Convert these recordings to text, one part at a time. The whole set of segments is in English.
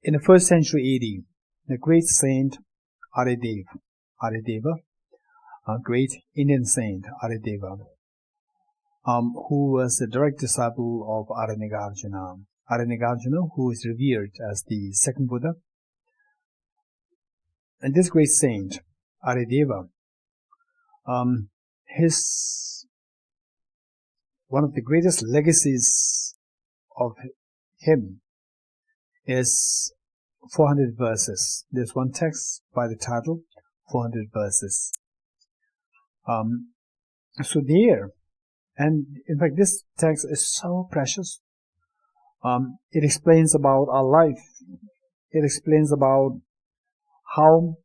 In the 1st century AD, the great saint Aryadeva, a great Indian saint Aryadeva, who was a direct disciple of Arya Nagarjuna. Arya Nagarjuna, who is revered as the second Buddha. And this great saint, Aryadeva, one of the greatest legacies of him is 400 verses. There's one text by the title, 400 verses. So there, and in fact this text is so precious. It explains about our life. It explains about how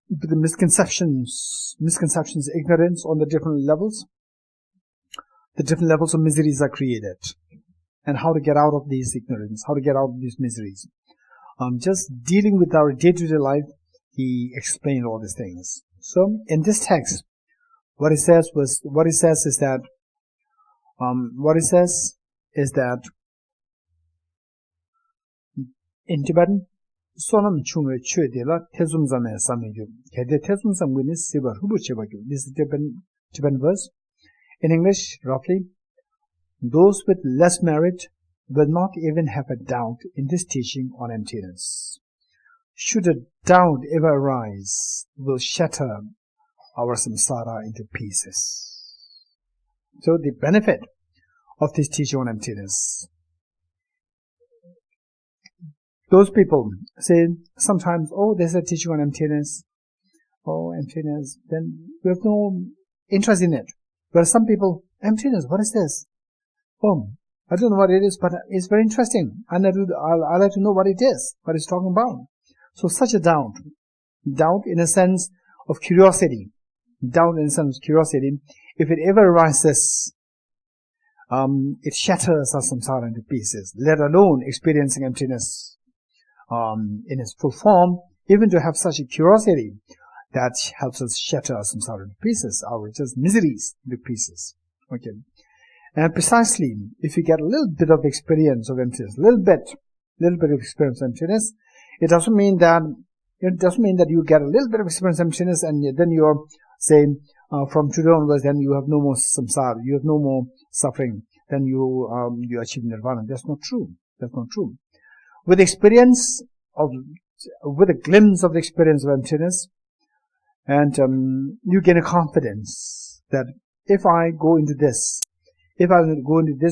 the misconceptions, ignorance on the different levels of miseries are created, and how to get out of these ignorance, how to get out of these miseries. Just dealing with our day-to-day life, he explained all these things. So in this text, what it says is that in Tibetan, sonam chungwe chue de la tezum zame samegyu. Kede tezum samgwini siva hubu chebagyu. This is Tibetan verse. In English, roughly, those with less merit will not even have a doubt in this teaching on emptiness. Should a doubt ever arise, will shatter our samsara into pieces. So the benefit of this teaching on emptiness. Those people say sometimes, oh, there's a teaching on emptiness. Oh, emptiness. Then we have no interest in it. But some people, emptiness, what is this? Oh, I don't know what it is, but it's very interesting. I'd like to know what it is, what it's talking about. So such a doubt in a sense of curiosity, if it ever arises, it shatters our samsara into pieces, let alone experiencing emptiness in its full form. Even to have such a curiosity, that helps us shatter our samsara into pieces, our just miseries into pieces. Okay. And precisely, if you get a little bit of experience of emptiness, little bit of experience of emptiness, it doesn't mean that you get a little bit of experience of emptiness and then you're saying, from today onwards, then you have no more samsara, you have no more suffering, then you achieve nirvana. That's not true. With experience with a glimpse of the experience of emptiness, and you gain a confidence that if I go into this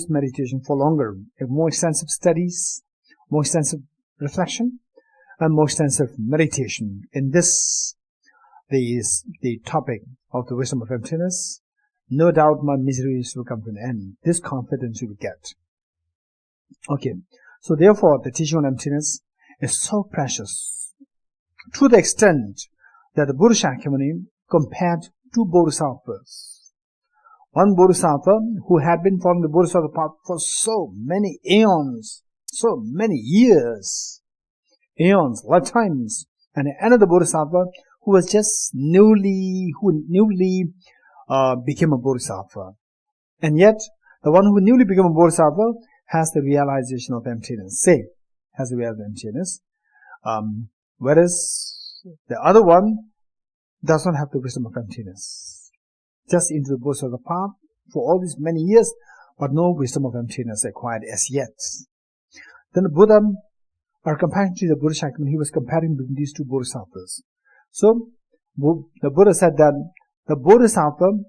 meditation for longer, if more extensive studies, more extensive reflection, and more extensive meditation in the topic of the wisdom of emptiness, no doubt my miseries will come to an end. This confidence you will get. Okay, so therefore the teaching on emptiness is so precious, to the extent that the Buddha Shakyamuni compared two bodhisattvas. One bodhisattva who had been following the bodhisattva path for so many aeons, so many years, lifetimes, and another bodhisattva who was just newly became a bodhisattva. And yet, the one who newly became a bodhisattva has the realization of emptiness. Whereas the other one does not have the wisdom of emptiness. Just into the bodhisattva path for all these many years, but no wisdom of emptiness acquired as yet. Then the Buddha, our companion to the Buddha Shakyamuni, he was comparing between these two bodhisattvas. So, the Buddha said that the bodhisattva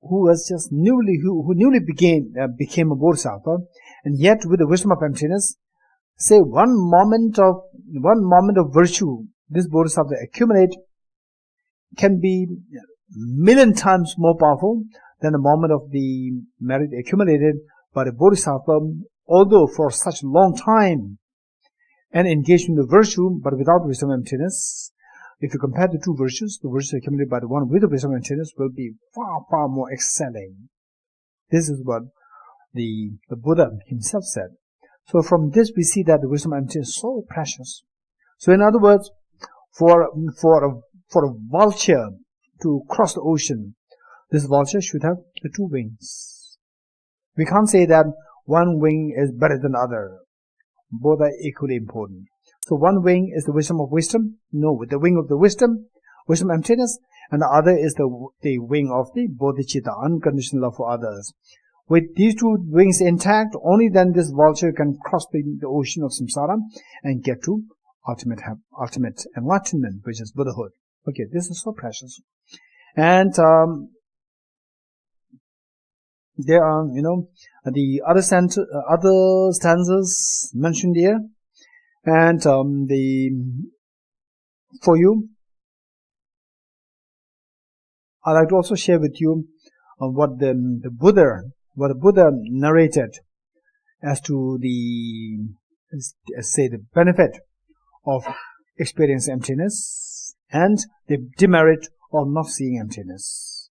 who was just newly became a bodhisattva, and yet with the wisdom of emptiness, say one moment of virtue this bodhisattva accumulate can be million times more powerful than the moment of the merit accumulated by the bodhisattva, although for such a long time and engaged in the virtue, but without wisdom and emptiness. If you compare the two virtues, the virtues accumulated by the one with the wisdom and emptiness will be far, far more excelling. This is what the Buddha himself said. So from this we see that the wisdom and emptiness is so precious. So in other words, for a vulture to cross the ocean, this vulture should have the two wings. We can't say that one wing is better than the other. Both are equally important. So one wing is the wisdom of wisdom. No, the wing of the wisdom emptiness, and the other is the wing of the bodhicitta, unconditional love for others. With these two wings intact, only then this vulture can cross the ocean of samsara and get to ultimate enlightenment, which is Buddhahood. Okay, this is so precious. And there are, the other stanzas mentioned here, and for you, I'd like to also share with you what the Buddha narrated as to the benefit of experiencing emptiness and the demerit of not seeing emptiness.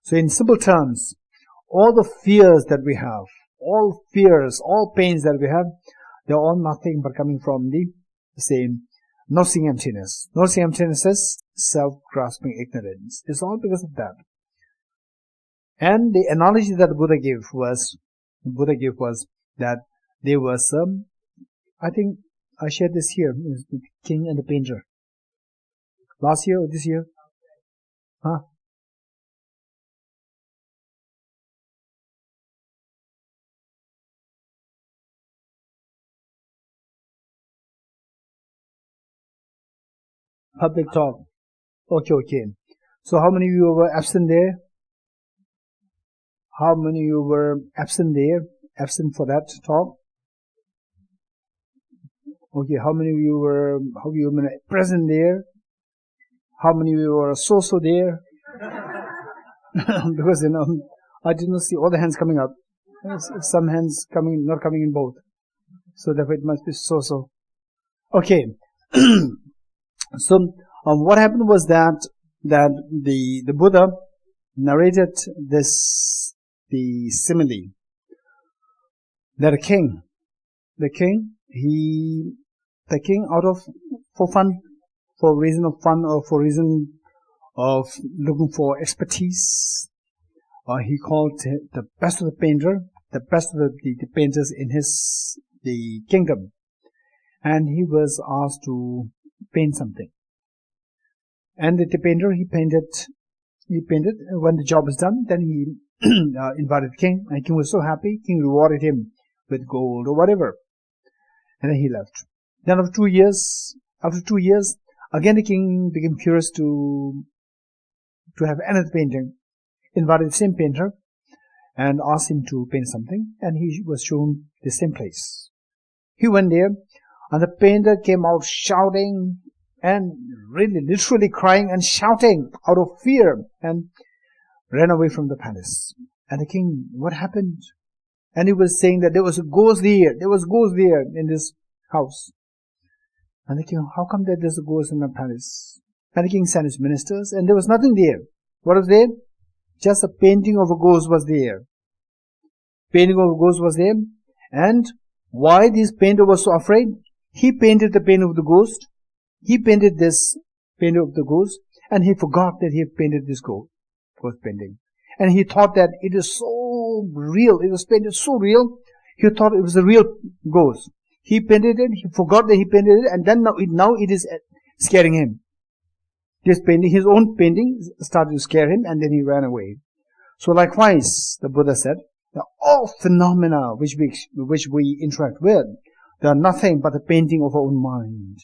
So in simple terms, all the fears that we have, all pains that we have, they're all nothing but coming from the same not seeing emptiness. Not seeing emptiness is self-grasping ignorance. It's all because of that. And the analogy that the Buddha gave was that there was I think I shared this here, the king and the painter. Last year or this year? Huh? Public talk. Okay. So how many of you were absent there? How many of you were absent there? Absent for that talk? Okay, how many of you were present there? How many of you were so there? Because, I did not see all the hands coming up. Some hands not coming in both. So therefore it must be so. Okay. So, what happened was that the Buddha narrated the simile that the king for reason of fun or for reason of looking for expertise, he called the best of the painters in the kingdom, and he was asked to paint something. And the painter, he painted. When the job was done, then he invited the king, and the king was so happy. King rewarded him with gold or whatever, and then he left. Then after 2 years, again the king became curious to have another painting. Invited the same painter and asked him to paint something, and he was shown the same place. He went there, and the painter came out shouting and really literally crying and shouting out of fear and ran away from the palace. And the king, what happened? And he was saying that there was a ghost there in this house. And the king, how come that there's a ghost in the palace? And the king sent his ministers, and there was nothing there. What was there? Just a painting of a ghost was there. And why this painter was so afraid? He painted the painting of the ghost. He painted this painting of the ghost, and he forgot that he had painted this ghost painting. And he thought that it is so real. It was painted so real. He thought it was a real ghost. He painted it. He forgot that he painted it, and then now it is scaring him. This painting, his own painting, started to scare him, and then he ran away. So likewise, the Buddha said, that all phenomena which we interact with, they are nothing but the painting of our own mind.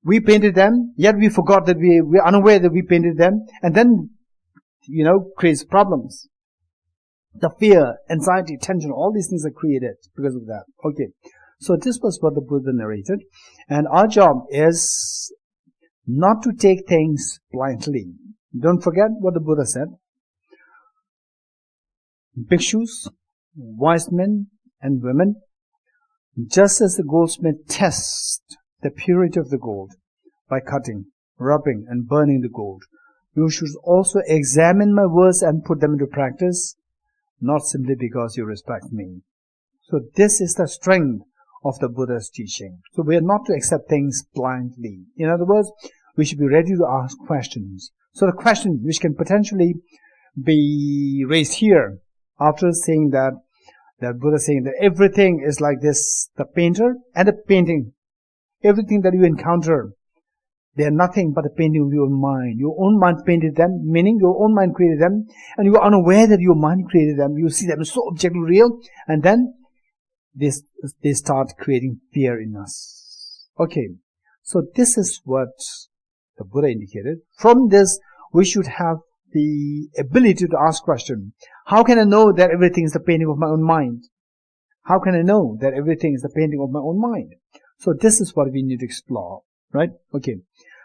We painted them, yet we forgot that we are unaware that we painted them, and then, creates problems. The fear, anxiety, tension, all these things are created because of that. Okay. So this was what the Buddha narrated. And our job is not to take things blindly. Don't forget what the Buddha said. Bhikshus, wise men and women, just as the goldsmith tests the purity of the gold by cutting, rubbing, and burning the gold, you should also examine my words and put them into practice, not simply because you respect me. So this is the strength of the Buddha's teaching. So we are not to accept things blindly. In other words, we should be ready to ask questions. So the question which can potentially be raised here, after saying that That Buddha is saying that everything is like this, the painter and the painting. Everything that you encounter, they are nothing but a painting of your own mind. Your own mind painted them, meaning your own mind created them, and you are unaware that your mind created them. You see them so objectively real, and then they start creating fear in us. Okay, so this is what the Buddha indicated. From this, we should have the ability to ask question. How can I know that everything is the painting of my own mind? How can I know that everything is the painting of my own mind? So this is what we need to explore, right? Okay.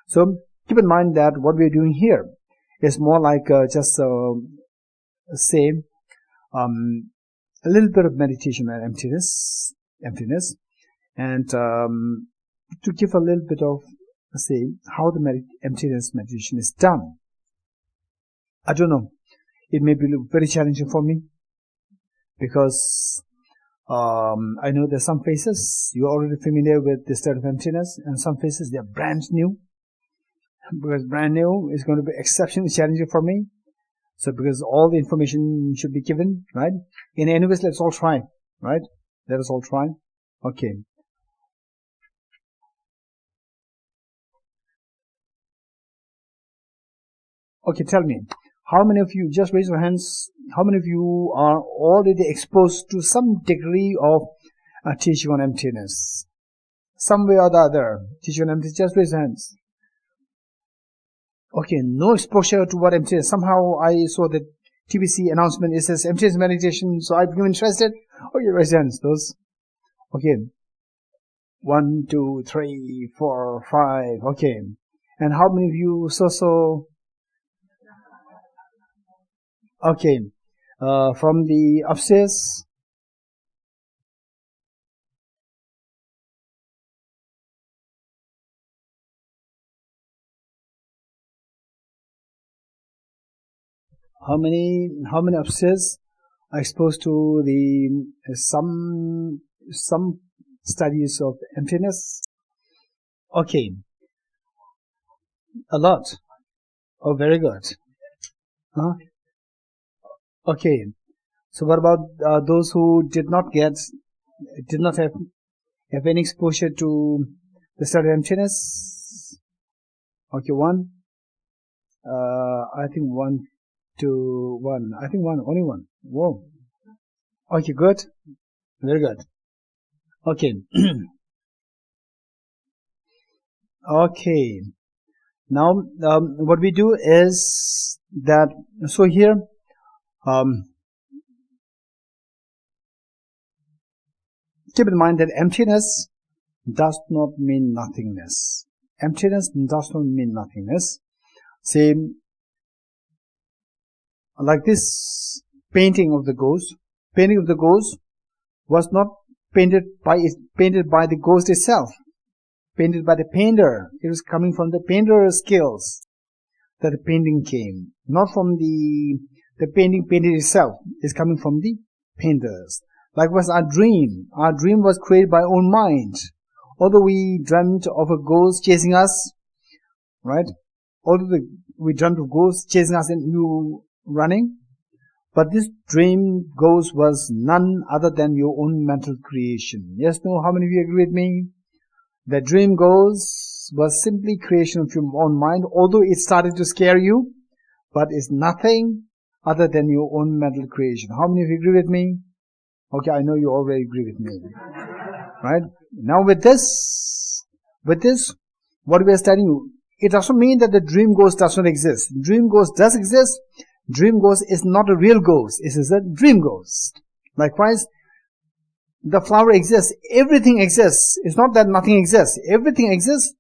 So keep in mind that what we are doing here is more like just say a little bit of meditation on emptiness, and to give a little bit of say how the emptiness meditation is done. I don't know. It may be very challenging for me because I know there's some faces you're already familiar with the state of emptiness, and some faces they're brand new. Because brand new is going to be exceptionally challenging for me. So because all the information should be given, right? Anyways, let's all try, right? Let us all try. Okay. Okay, tell me, how many of you, just raise your hands, how many of you are already exposed to some degree of teaching on emptiness? Some way or the other, teaching on emptiness, just raise your hands. Okay, no exposure to what emptiness. Somehow I saw the TBC announcement, it says emptiness meditation, so I became interested. Okay, raise your hands, those. Okay. 1, 2, 3, 4, 5, okay. And how many of you so? Okay, from the upstairs. How many upstairs are exposed to the some studies of emptiness? Okay, a lot. Oh, very good. Huh? Okay, so what about those who did not have any exposure to the study of emptiness? Okay, one. I think 1, 2, 1. I think only one. Whoa. Okay, good. Very good. Okay. Okay. Now, what we do is that, so here, keep in mind that emptiness does not mean nothingness. Emptiness does not mean nothingness. Say, like this painting of the ghost. Painting of the ghost was not painted by the ghost itself. Painted by the painter. It was coming from the painter's skills that the painting came. Not from the painting painted itself. It's coming from the painters. Likewise, our dream. Our dream was created by our own mind. Although we dreamt of a ghost chasing us, right? Although we dreamt of ghosts chasing us and you running, but this dream ghost was none other than your own mental creation. Yes, no? How many of you agree with me? The dream ghost was simply creation of your own mind, although it started to scare you, but it's nothing other than your own mental creation. How many of you agree with me? Okay, I know you already agree with me. Right? Now with this, what we are studying, it doesn't mean that the dream ghost does not exist. Dream ghost does exist. Dream ghost is not a real ghost. It is a dream ghost. Likewise, the flower exists. Everything exists. It's not that nothing exists. Everything exists,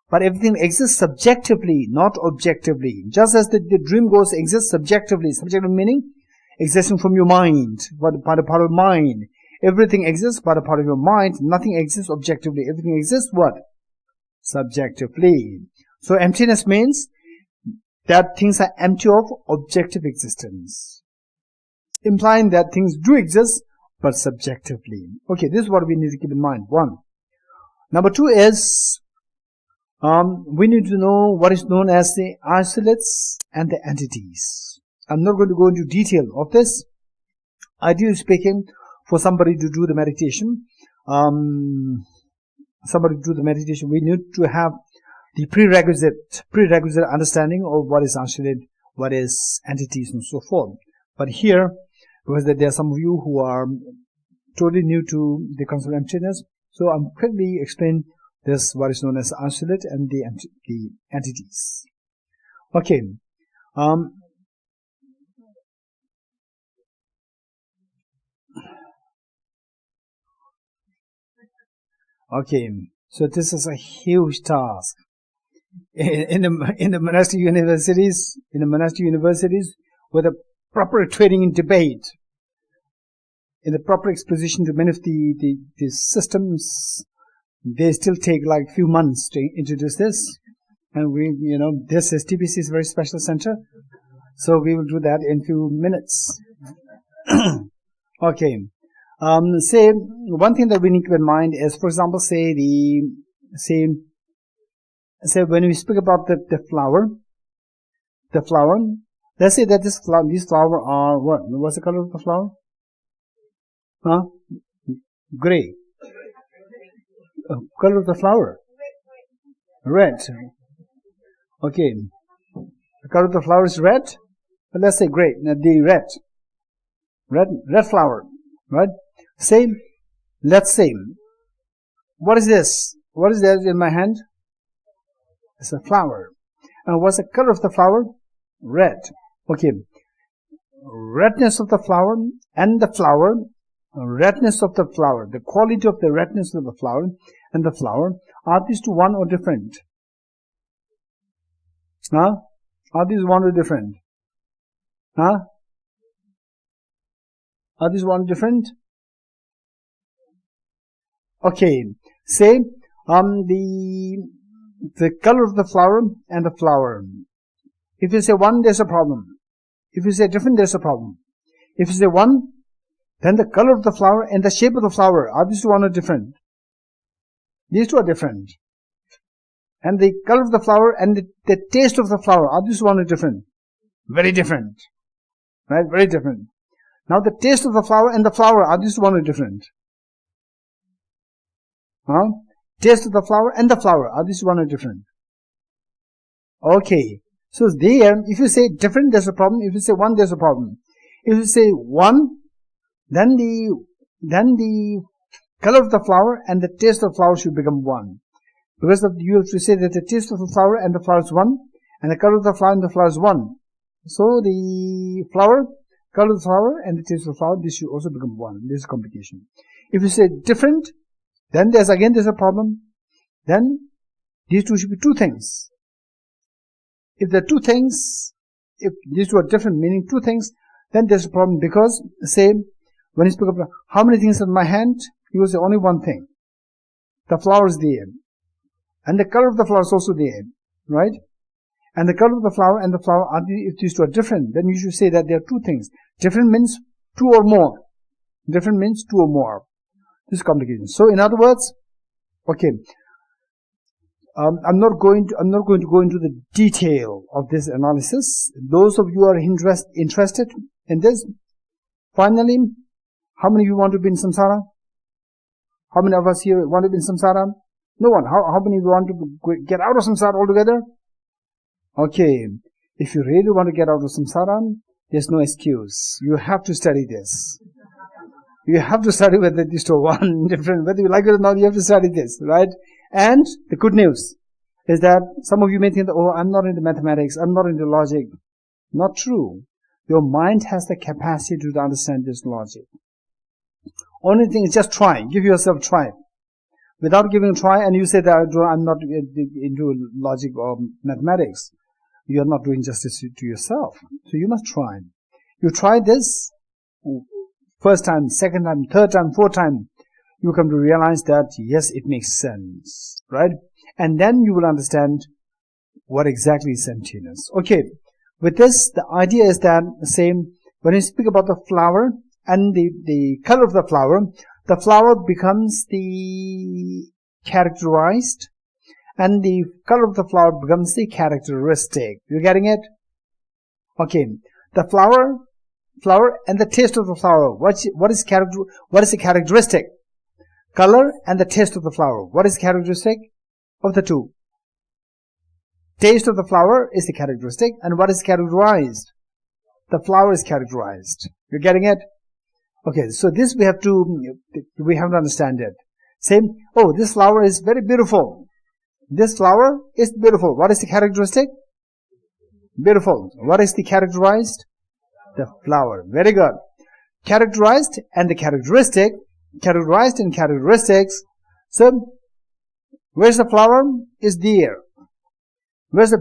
but everything exists subjectively, not objectively. Just as the dream ghost exists subjectively. Subjective meaning existing from your mind, but a part of mind. Everything exists but a part of your mind. Nothing exists objectively. Everything exists what? Subjectively. So emptiness means that things are empty of objective existence, implying that things do exist but subjectively. Okay, this is what we need to keep in mind. 1. Number 2 is we need to know what is known as the isolates and the entities. I'm not going to go into detail of this. Ideally speaking, for somebody to do the meditation, we need to have the prerequisite understanding of what is isolate, what is entities, and so forth. But here, because there are some of you who are totally new to the concept of emptiness, so I'm quickly explain this, what is known as isolate and the entities. Okay. Okay, so this is a huge task. In the monastic universities, with a proper training in debate, in the proper exposition to many of the systems, they still take like few months to introduce this. And this is TPC is a very special center, so we will do that in few minutes. Okay. Say one thing that we need to keep in mind is, for example, say when we speak about the flower, let's say that these flowers are what? What's the color of the flower? Huh? Gray. Color of the flower? Red. Okay. The color of the flower is red. But let's say gray. The red flower, right? Let's say, what is this? What is that in my hand? It's a flower. And what's the color of the flower? Red. Okay. Redness of the flower and the flower, redness of the flower, the quality of the redness of the flower and the flower, are these two one or different? Huh? Are these one or different? Huh? Are these one different? Okay, say the color of the flower and the flower. If you say one, there's a problem. If you say different, there's a problem. If you say one, then the color of the flower and the shape of the flower, are these two one or different? These two are different. And the color of the flower and the taste of the flower, are these one or different? Very different. Right? Very different. Now the taste of the flower and the flower, are these one or different? Huh? Taste of the flower and the flower, are these one or different? Okay. So there, if you say different, there's a problem. If you say one, there's a problem. If you say one, then the color of the flower and the taste of the flower should become one. Because you have to say that the taste of the flower and the flower is one, and the color of the flower and the flower is one. So the flower, color of the flower and the taste of the flower, this should also become one. This is complication. If you say different, then there's a problem. Then these two should be two things. If there are two things, if these two are different, meaning two things, then there's a problem, because, say, when you speak of how many things in my hand, you will say only one thing. The flower is there. And the color of the flower is also there. Right? And the color of the flower and the flower, if these two are different, then you should say that there are two things. Different means two or more. Different means two or more. This is complication. So, in other words, okay, I'm not going to go into the detail of this analysis. Those of you who are interested in this, finally, how many of you want to be in samsara? How many of us here want to be in samsara? No one. How many of you want to get out of samsara altogether? Okay. If you really want to get out of samsara, there's no excuse. You have to study this. You have to study whether these two are one different, whether you like it or not, you have to study this, right? And the good news is that some of you may think that, oh, I'm not into mathematics, I'm not into logic. Not true. Your mind has the capacity to understand this logic. Only thing is just try. Give yourself a try. Without giving a try, and you say that I'm not into logic or mathematics, you are not doing justice to yourself. So you must try. You try this first time, second time, third time, fourth time, you come to realize that, yes, it makes sense, right? And then you will understand what exactly is emptiness. Okay, with this, the idea is that, when you speak about the flower and the color of the flower becomes the characterized, and the color of the flower becomes the characteristic. You getting it? Okay, the flower flower and the taste of the flower. What is the characteristic? Color and the taste of the flower. What is characteristic of the two? Taste of the flower is the characteristic, and what is characterized? The flower is characterized. You're getting it? Okay, so this we have to understand it. Same, oh, this flower is very beautiful. This flower is beautiful. What is the characteristic? Beautiful. What is the characterized? The flower. Very good. Characterized and the characteristic. Characterized and characteristics. So, where's the flower? Is there. Where's the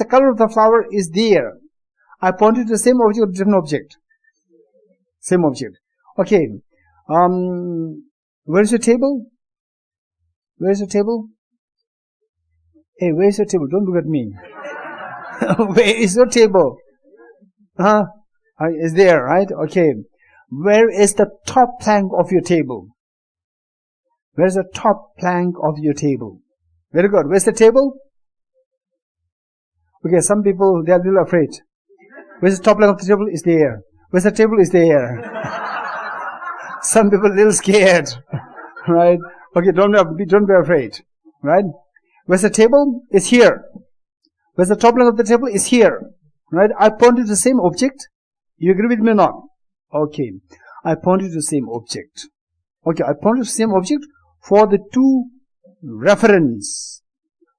color of the flower? Is there. I pointed to the same object or different object? Same object. Okay. Where's your table? Where's your table? Hey, where's your table? Don't look at me. Where is your table? Is there, right? Okay. Where is the top plank of your table? Where's the top plank of your table? Very good. Where's the table? Okay, some people, they are a little afraid. Where's the top plank of the table? Is there. Where's the table? Is there. Some people are a little scared. Right? Okay, don't be afraid. Right? Where's the table? It's here. Where's the top plank of the table? Is here. Right? I pointed to the same object. You agree with me or not? Okay. I pointed to the same object. Okay, I pointed to the same object for the two reference.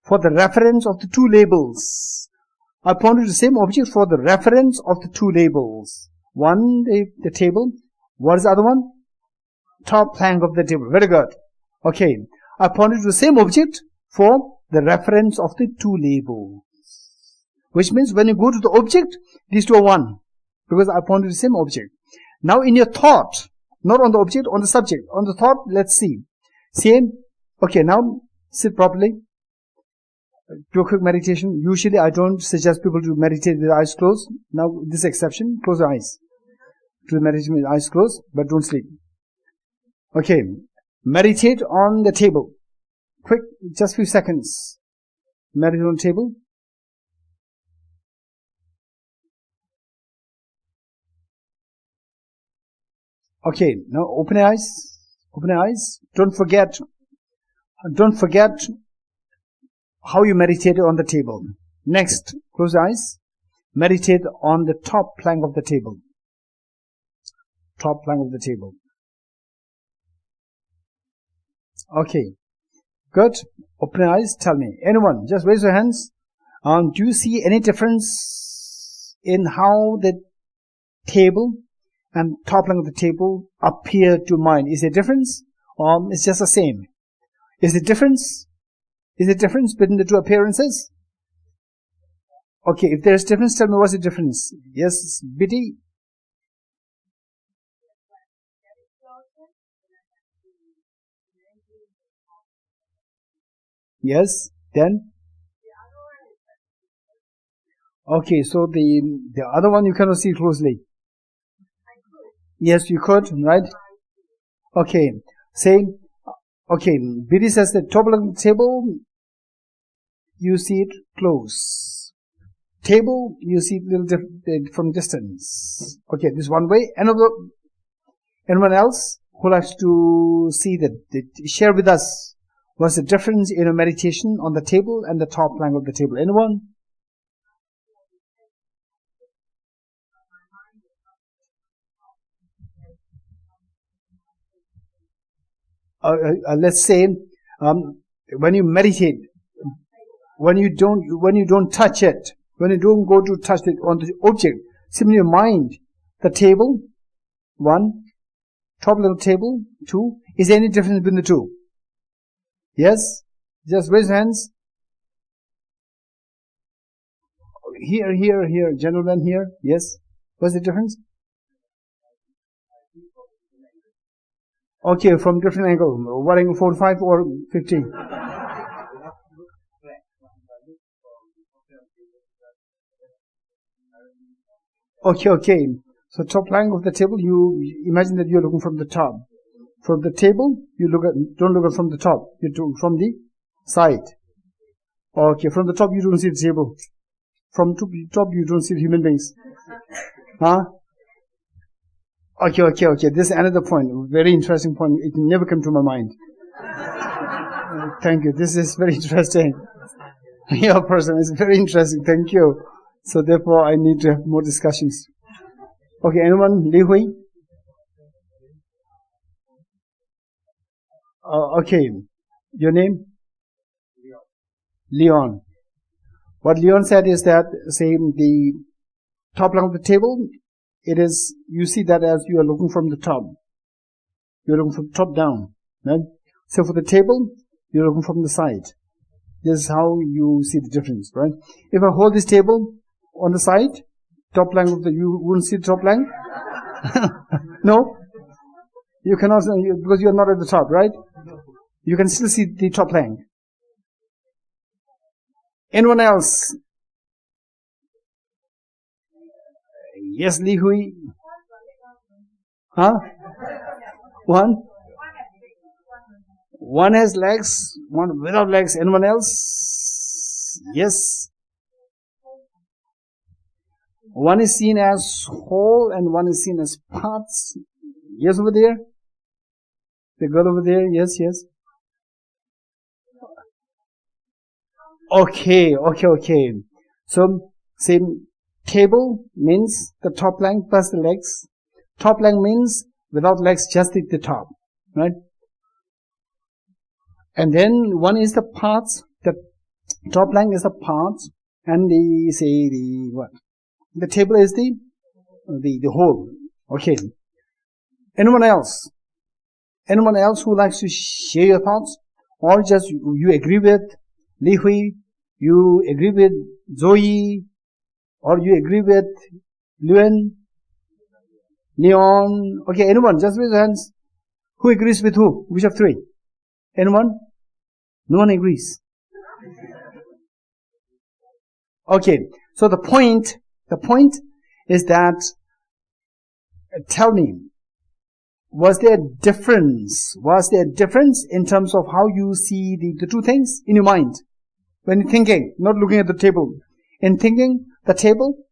For the reference of the two labels. I pointed to the same object for the reference of the two labels. One, the table. What is the other one? Top plank of the table. Very good. Okay. I pointed to the same object for the reference of the two labels. Which means when you go to the object, these two are one. Because I pointed to the same object. Now in your thought, not on the object, on the subject. On the thought, let's see. Same. Okay, now sit properly. Do a quick meditation. Usually I don't suggest people to meditate with eyes closed. Now this exception, close your eyes. Do the meditation with eyes closed, but don't sleep. Okay. Meditate on the table. Quick, just few seconds. Meditate on the table. Okay, now open your eyes. Open your eyes. Don't forget how you meditated on the table. Next, close your eyes. Meditate on the top plank of the table. Top plank of the table. Okay, good. Open your eyes. Tell me. Anyone, just raise your hands. Do you see any difference in how the table and top plank of the table appear to mind? Is there a difference? Or it's just the same? Is there difference? Is there difference between the two appearances? Okay, if there is difference, tell me what's the difference. Yes, Biddy? Yes, then? Okay, so the other one you cannot see closely. Yes, you could, right? Okay, same. Okay, Biddy says the top of the table, you see it close. Table, you see it a little different from distance. Okay, this one way. Anyone else who likes to see that? Share with us what's the difference in a meditation on the table and the top plank of the table. Anyone? Let's say when you meditate, when you don't touch it, when you don't go to touch it on the object, simply your mind, the table, one, top of the table, two. Is there any difference between the two? Yes? Just raise hands. Here, gentlemen here. Yes? What's the difference? Okay, from different angle. What angle? 45 or 50? Okay. So top plank of the table, you imagine that you're looking from the top. From the table, don't look at from the top. You do from the side. Okay, from the top you don't see the table. From top you don't see the human beings. Huh? Okay. This is another point. Very interesting point. It never came to my mind. Thank you. This is very interesting. Your person is very interesting. Thank you. So therefore, I need to have more discussions. Okay, anyone? Li Hui? Okay. Your name? Leon. What Leon said is that, say, the top line of the table, it is, you see that as you are looking from the top. You're looking from the top down. Right? So for the table, you're looking from the side. This is how you see the difference, right? If I hold this table on the side, top line of the, you wouldn't see the top line? No? You cannot, because you're not at the top, right? You can still see the top line. Anyone else? Yes, Li Hui? Huh? One? One has legs, one without legs. Anyone else? Yes. One is seen as whole and one is seen as parts. Yes, over there? The girl over there? Yes. Okay. So, same table means the top line plus the legs. Top line means without legs, just the top. Right? And then one is the parts. The top line is the parts. And the table is the whole. Okay. Anyone else? Anyone else who likes to share your thoughts? Or just you agree with Li Hui, you agree with Zoe, or you agree with Luen, Leon? Okay, anyone? Just raise your hands. Who agrees with who? Which of three? Anyone? No one agrees. Okay, so the point is that, tell me, was there a difference in terms of how you see the two things in your mind? When you're thinking, not looking at the table. In thinking, the table,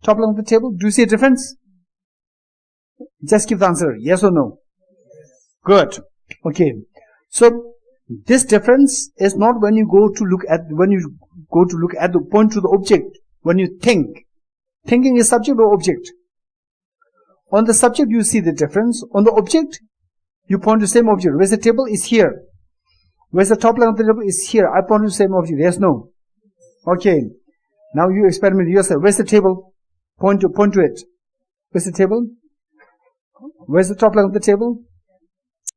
top line of the table, do you see a difference? Just give the answer, yes or no? Good. Okay. So, this difference is not when you go to look at the point to the object, when you think. Thinking is subject or object? On the subject, you see the difference. On the object, you point to the same object. Where's the table? Is here. Where's the top line of the table? Is here. I point to the same object. Yes, no? Okay. Now you experiment yourself. Where's the table? Point to it. Where's the table? Where's the top line of the table?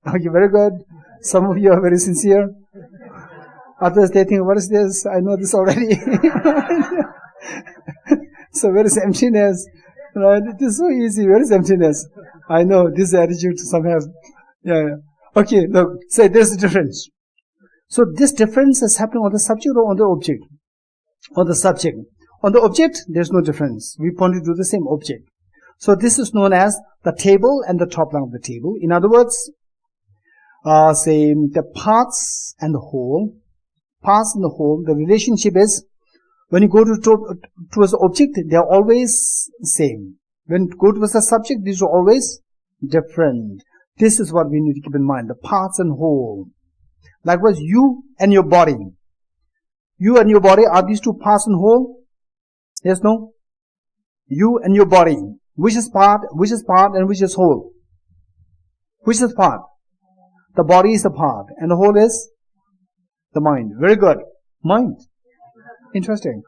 Okay, very good. Some of you are very sincere. Others, they think, what is this? I know this already. So where is emptiness? Right? It is so easy. Where is emptiness? I know this attitude some have. Yeah. Okay, look. Say there's a difference. So this difference is happening on the subject or on the object? On the subject. On the object, there's no difference. We pointed to the same object. So this is known as the table and the top line of the table. In other words, say the parts and the whole. Parts and the whole. The relationship is, when you go towards the object, they are always same. When you go towards the subject, these are always different. This is what we need to keep in mind. The parts and whole. Likewise, you and your body. You and your body, are these two parts and whole? Yes, no? You and your body. Which is part, and which is whole? Which is part? The body is the part, and the whole is the mind. Very good. Mind. Interesting.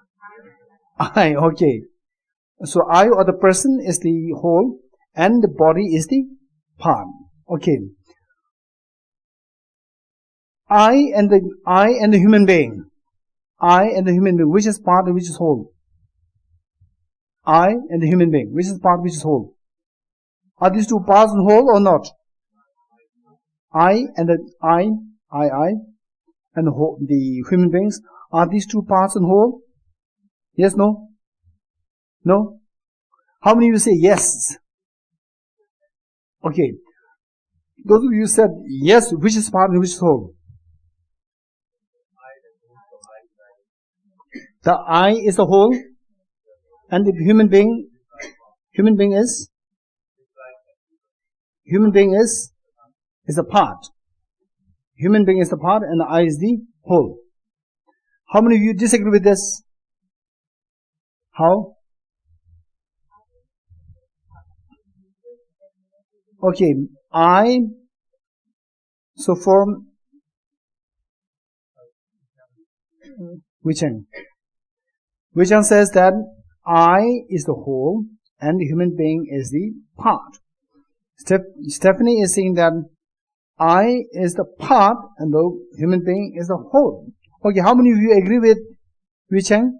I, okay. So I or the person is the whole, and the body is the part. Okay. I and the human being. I and the human being. Which is part and which is whole? I and the human being. Which is part, which is whole? Are these two parts and whole or not? I and the whole, the human beings. Are these two parts and whole? Yes, no? No? How many of you say yes? Okay. Those of you said yes, which is part and which is whole? The I is the whole, And the human being is a part. Human being is the part and the I is the whole. How many of you disagree with this? How? Okay, I, so from Wichang says that I is the whole and the human being is the part. Stephanie is saying that I is the part and the human being is the whole. Okay, how many of you agree with Wichang?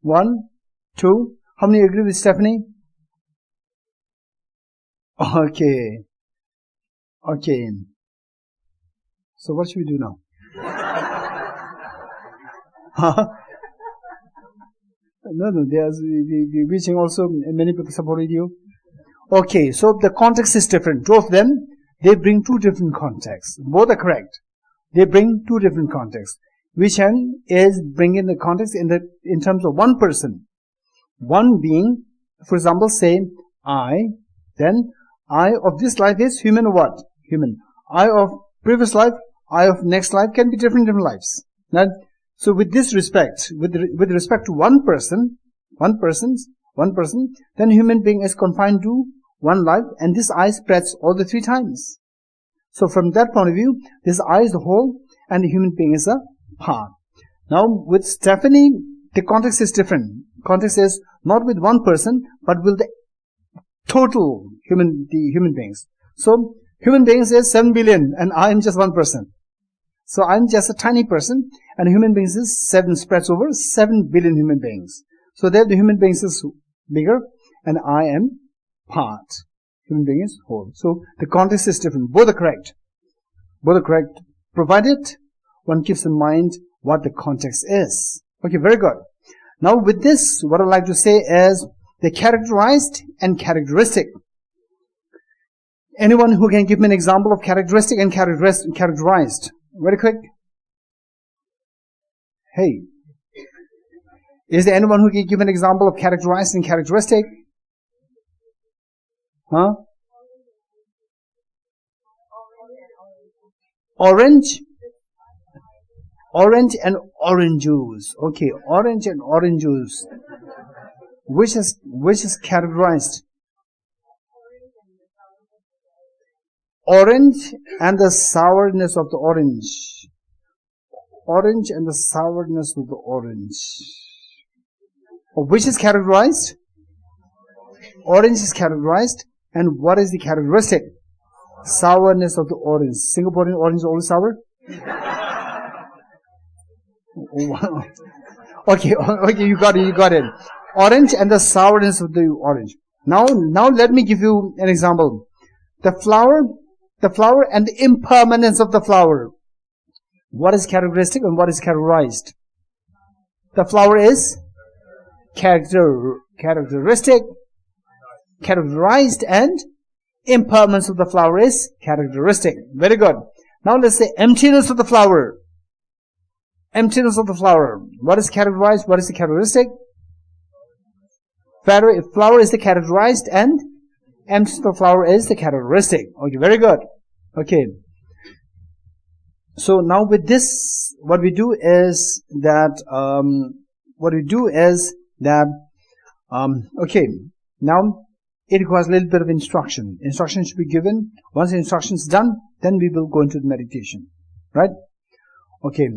1, 2. How many agree with Stephanie? Okay. So what should we do now? No, there's Wichang also, many people supported you. Okay, so the context is different. Two of them, they bring two different contexts. Both are correct. They bring two different contexts. Wichang is bringing the context in terms of one person. One being, for example, say I, then I of this life is human or what? Human. I of previous life, I of next life can be different lives. Right? So with this respect, with respect to one person, then human being is confined to one life, and this I spreads all the 3 times. So from that point of view, this I is the whole, and the human being is a part. Now with Stephanie, the context is different. Context is not with one person, but with the total human beings. So human beings is 7 billion, and I am just one person. So I'm just a tiny person, and human beings is 7 spreads over 7 billion human beings. So there the human beings is bigger, and I am part. Human being is whole. So the context is different. Both are correct. Provided one keeps in mind what the context is. Okay, very good. Now with this, what I'd like to say is the characterized and characteristic. Anyone who can give me an example of characteristic and characterized? Very quick. Hey. Is there anyone who can give an example of characterized and characteristic? Huh? Orange and orange juice. Okay, orange and orange juice. Which is characterized? Orange and the sourness of the orange. Orange and the sourness of the orange. Which is characterized? Orange is characterized. And what is the characteristic? Sourness of the orange. Singaporean orange is always sour? Okay, you got it. Orange and the sourness of the orange. Now let me give you an example. The flower and the impermanence of the flower. What is characteristic and what is characterized? The flower is characteristic, characterized, and impermanence of the flower is characteristic. Very good. Now let's say emptiness of the flower. Emptiness of the flower. What is characterized? What is the characteristic? Flower is the characterized and emptiness of the flower is the characteristic. Okay, very good. Okay. So now with this, what we do is that, okay, now it requires a little bit of instruction. Instruction should be given. Once the instruction is done, then we will go into the meditation. Right? Okay.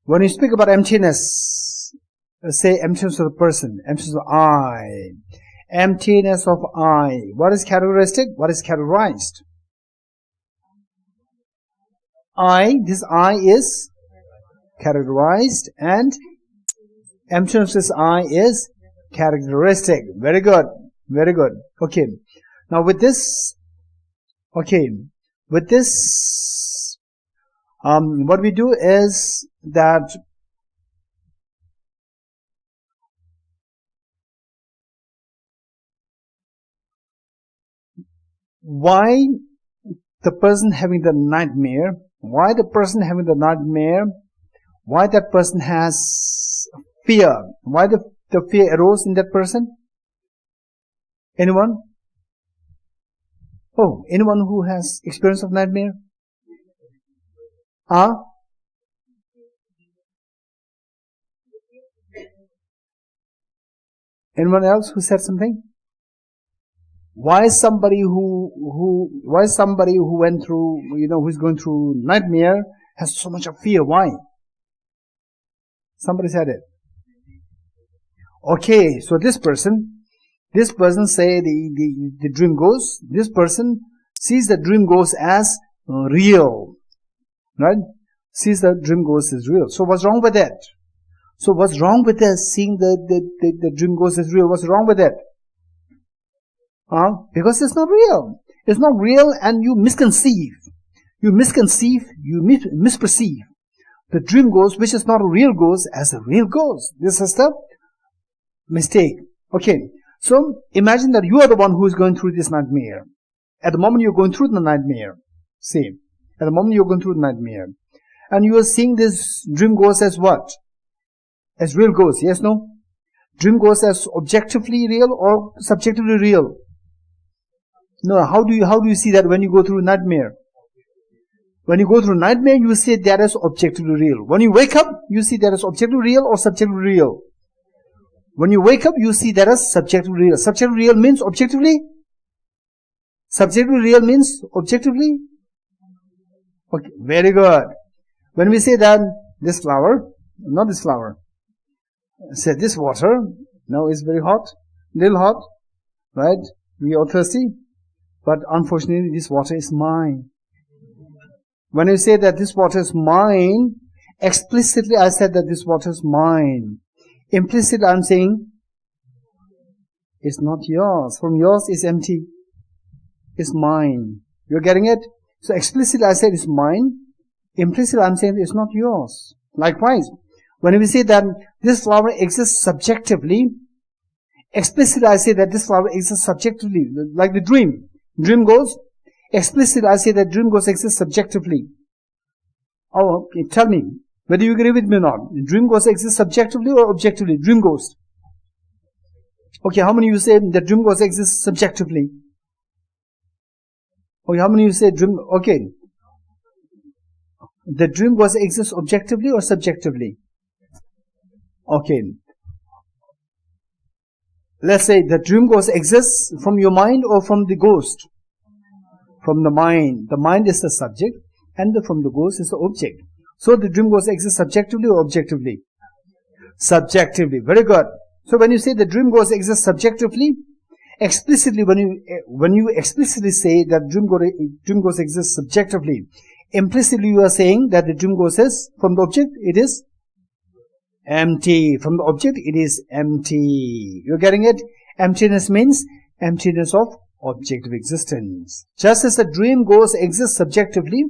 When you speak about emptiness, say emptiness of the person, emptiness of I, emptiness of I. What is characteristic? What is characterized? This I is characterized, and emptiness of this I is characteristic. Very good. Very good. Okay. Now with this, what we do is that why the person having the nightmare, why that person has fear, why the the fear arose in that person? Anyone? Oh, anyone who has experience of nightmare? Anyone else who said something? Why somebody who went through, who's going through nightmare has so much of fear? Why? Somebody said it. Okay, so this person say the dream ghost. This person sees the dream ghost as real, right? Sees the dream ghost as real. So what's wrong with that? So what's wrong with us seeing the dream ghost as real? What's wrong with that? Because it's not real. It's not real, and you misconceive. You misperceive the dream ghost, which is not a real ghost, as a real ghost. This is the mistake. Okay. So imagine that you are the one who is going through this nightmare. At the moment you're going through the nightmare. See. At the moment you're going through the nightmare. And you are seeing this dream ghost as what? As real ghost. Yes, no? Dream ghost as objectively real or subjectively real? No, how do you see that when you go through nightmare? When you go through nightmare, you see that as objectively real. When you wake up, you see that as objectively real or subjectively real? When you wake up, you see that as subjectively real. Subjectively real means objectively? Subjectively real means objectively? Okay, very good. When we say that this flower, not this flower, say this water, now it's very hot, little hot, right? We are thirsty, but unfortunately this water is mine. When I say that this water is mine, explicitly I said that this water is mine. Implicitly I'm saying, it's not yours. From yours is empty. It's mine. You're getting it? So explicitly I said it's mine. Implicitly I'm saying it's not yours. Likewise, when we say that this flower exists subjectively, explicitly I say that this flower exists subjectively, like the dream. Dream goes. Explicitly I say that dream goes exists subjectively. Oh, okay, tell me whether you agree with me or not. Dream ghost exists subjectively or objectively? Dream ghost. Okay, how many of you say that dream ghost exists subjectively? Okay, how many of you say dream? Okay, the dream ghost exists objectively or subjectively? Okay, let's say the dream ghost exists from your mind or from the ghost? From the mind. The mind is the subject, and from the ghost is the object. So the dream ghost exists subjectively or objectively? Subjectively. Very good. So when you say the dream ghost exists subjectively, explicitly, when you explicitly say that dream ghost exists subjectively, implicitly you are saying that the dream ghost is, from the object, it is empty. From the object, it is empty. You're getting it? Emptiness means emptiness of objective existence. Just as the dream ghost exists subjectively,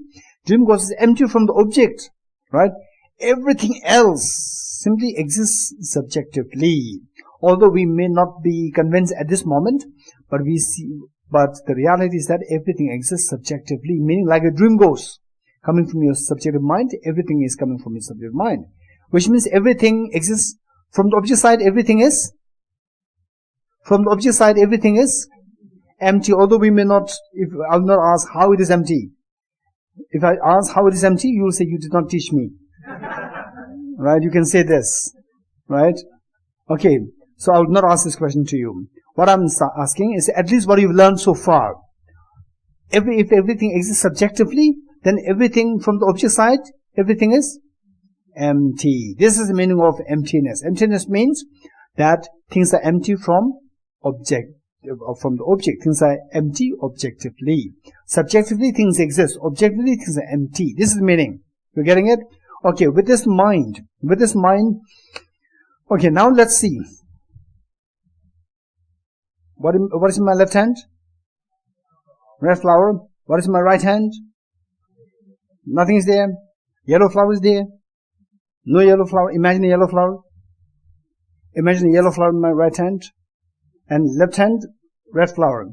dream ghost is empty from the object, right? Everything else simply exists subjectively. Although we may not be convinced at this moment, but the reality is that everything exists subjectively, meaning like a dream ghost coming from your subjective mind, everything is coming from your subjective mind. Which means everything exists from the object side, everything is empty, although we may not, if I'll not ask how it is empty. If I ask how it is empty, you will say you did not teach me. Right? You can say this. Right? Okay. So I will not ask this question to you. What I'm asking is at least what you've learned so far. If everything exists subjectively, then everything from the object side, everything is empty. This is the meaning of emptiness. Emptiness means that things are empty from the object. Things are empty objectively. Subjectively, things exist. Objectively, things are empty. This is the meaning. You're getting it? Okay, with this mind. Okay, now let's see. What is in my left hand? Red flower. What is in my right hand? Nothing is there. Yellow flower is there. No yellow flower. Imagine a yellow flower. Imagine a yellow flower in my right hand. And left hand, red flower.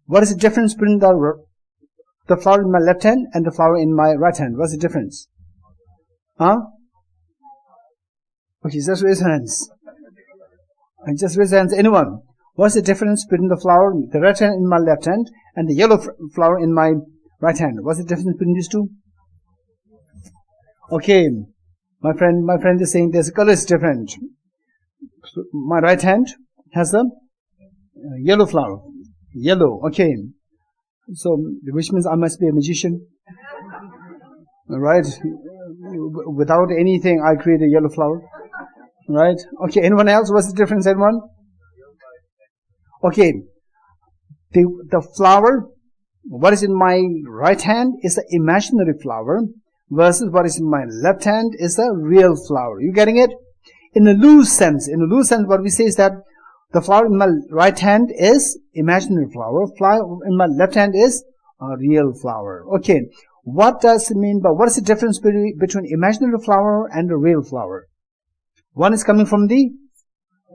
What is the difference between the flower in my left hand and the flower in my right hand? What's the difference? Huh? Okay, just raise hands. And just raise hands. Anyone? What's the difference between the flower, the red hand in my left hand, and the yellow flower in my right hand? What's the difference between these two? Okay, my friend is saying this color is different. So my right hand has the yellow flower. Yellow. Okay. So, which means I must be a magician. Right? Without anything, I create a yellow flower. Right? Okay, anyone else? What's the difference, anyone? Okay. The flower, what is in my right hand is the imaginary flower, versus what is in my left hand is the real flower. You getting it? In a loose sense, what we say is that the flower in my right hand is imaginary flower. Flower in my left hand is a real flower. Okay. What does it mean by, what is the difference between imaginary flower and a real flower? One is coming from the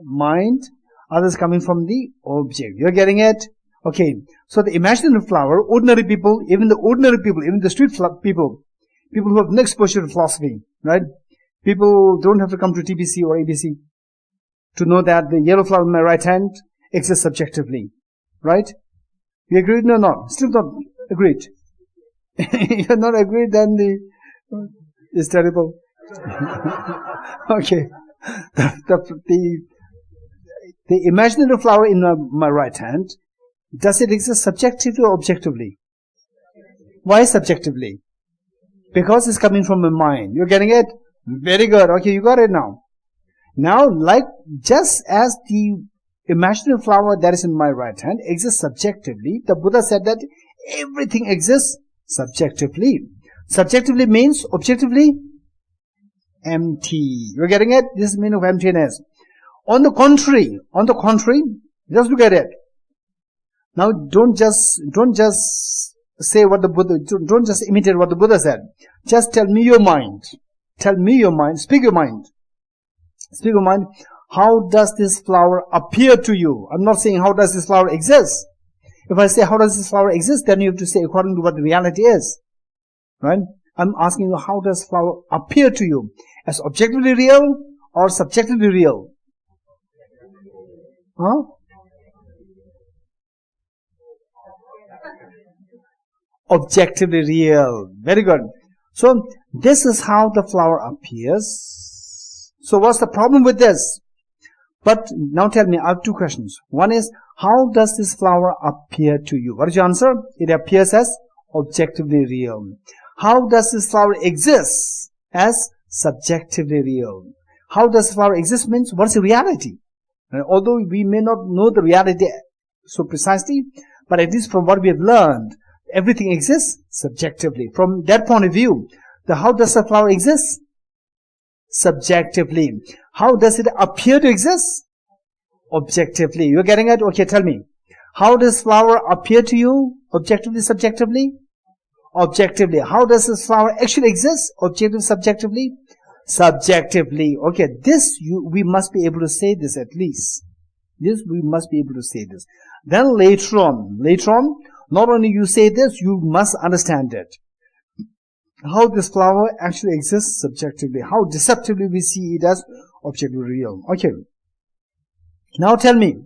mind, other is coming from the object. You're getting it? Okay. So the imaginary flower, ordinary people, even the street people who have no exposure to philosophy, right? People don't have to come to TBC or ABC to know that the yellow flower in my right hand exists subjectively. Right? You agreed? No, not. Still not agreed. You're not agreed, then it's terrible. Okay. The imaginary flower in my right hand, does it exist subjectively or objectively? Why subjectively? Because it's coming from my mind. You're getting it? Very good. Okay, you got it now. Now, like, just as the imaginary flower that is in my right hand exists subjectively, the Buddha said that everything exists subjectively. Subjectively means objectively empty. You're getting it? This is the meaning of emptiness. On the contrary, just look at it. Now, don't just say what the Buddha, don't just imitate what the Buddha said. Just tell me your mind. Tell me your mind. Speak your mind. Speak your mind. How does this flower appear to you? I'm not saying how does this flower exist. If I say how does this flower exist, then you have to say according to what the reality is. Right? I'm asking you, how does flower appear to you? As objectively real or subjectively real? Huh? Objectively real. Very good. So, this is how the flower appears. So, what's the problem with this? But, now tell me, I have two questions. One is, how does this flower appear to you? What is your answer? It appears as objectively real. How does this flower exist? As subjectively real. How does the flower exist means, what is the reality? And although we may not know the reality so precisely, but at least from what we have learned, everything exists subjectively. From that point of view, how does the flower exist? Subjectively. How does it appear to exist? Objectively. You're getting it? Okay, tell me. How does flower appear to you? Objectively, subjectively? Objectively. How does this flower actually exist? Objectively, subjectively? Subjectively. Okay, we must be able to say this at least. We must be able to say this. Then later on, not only you say this, you must understand it. How this flower actually exists subjectively. How deceptively we see it as objectively real. Okay. Now tell me.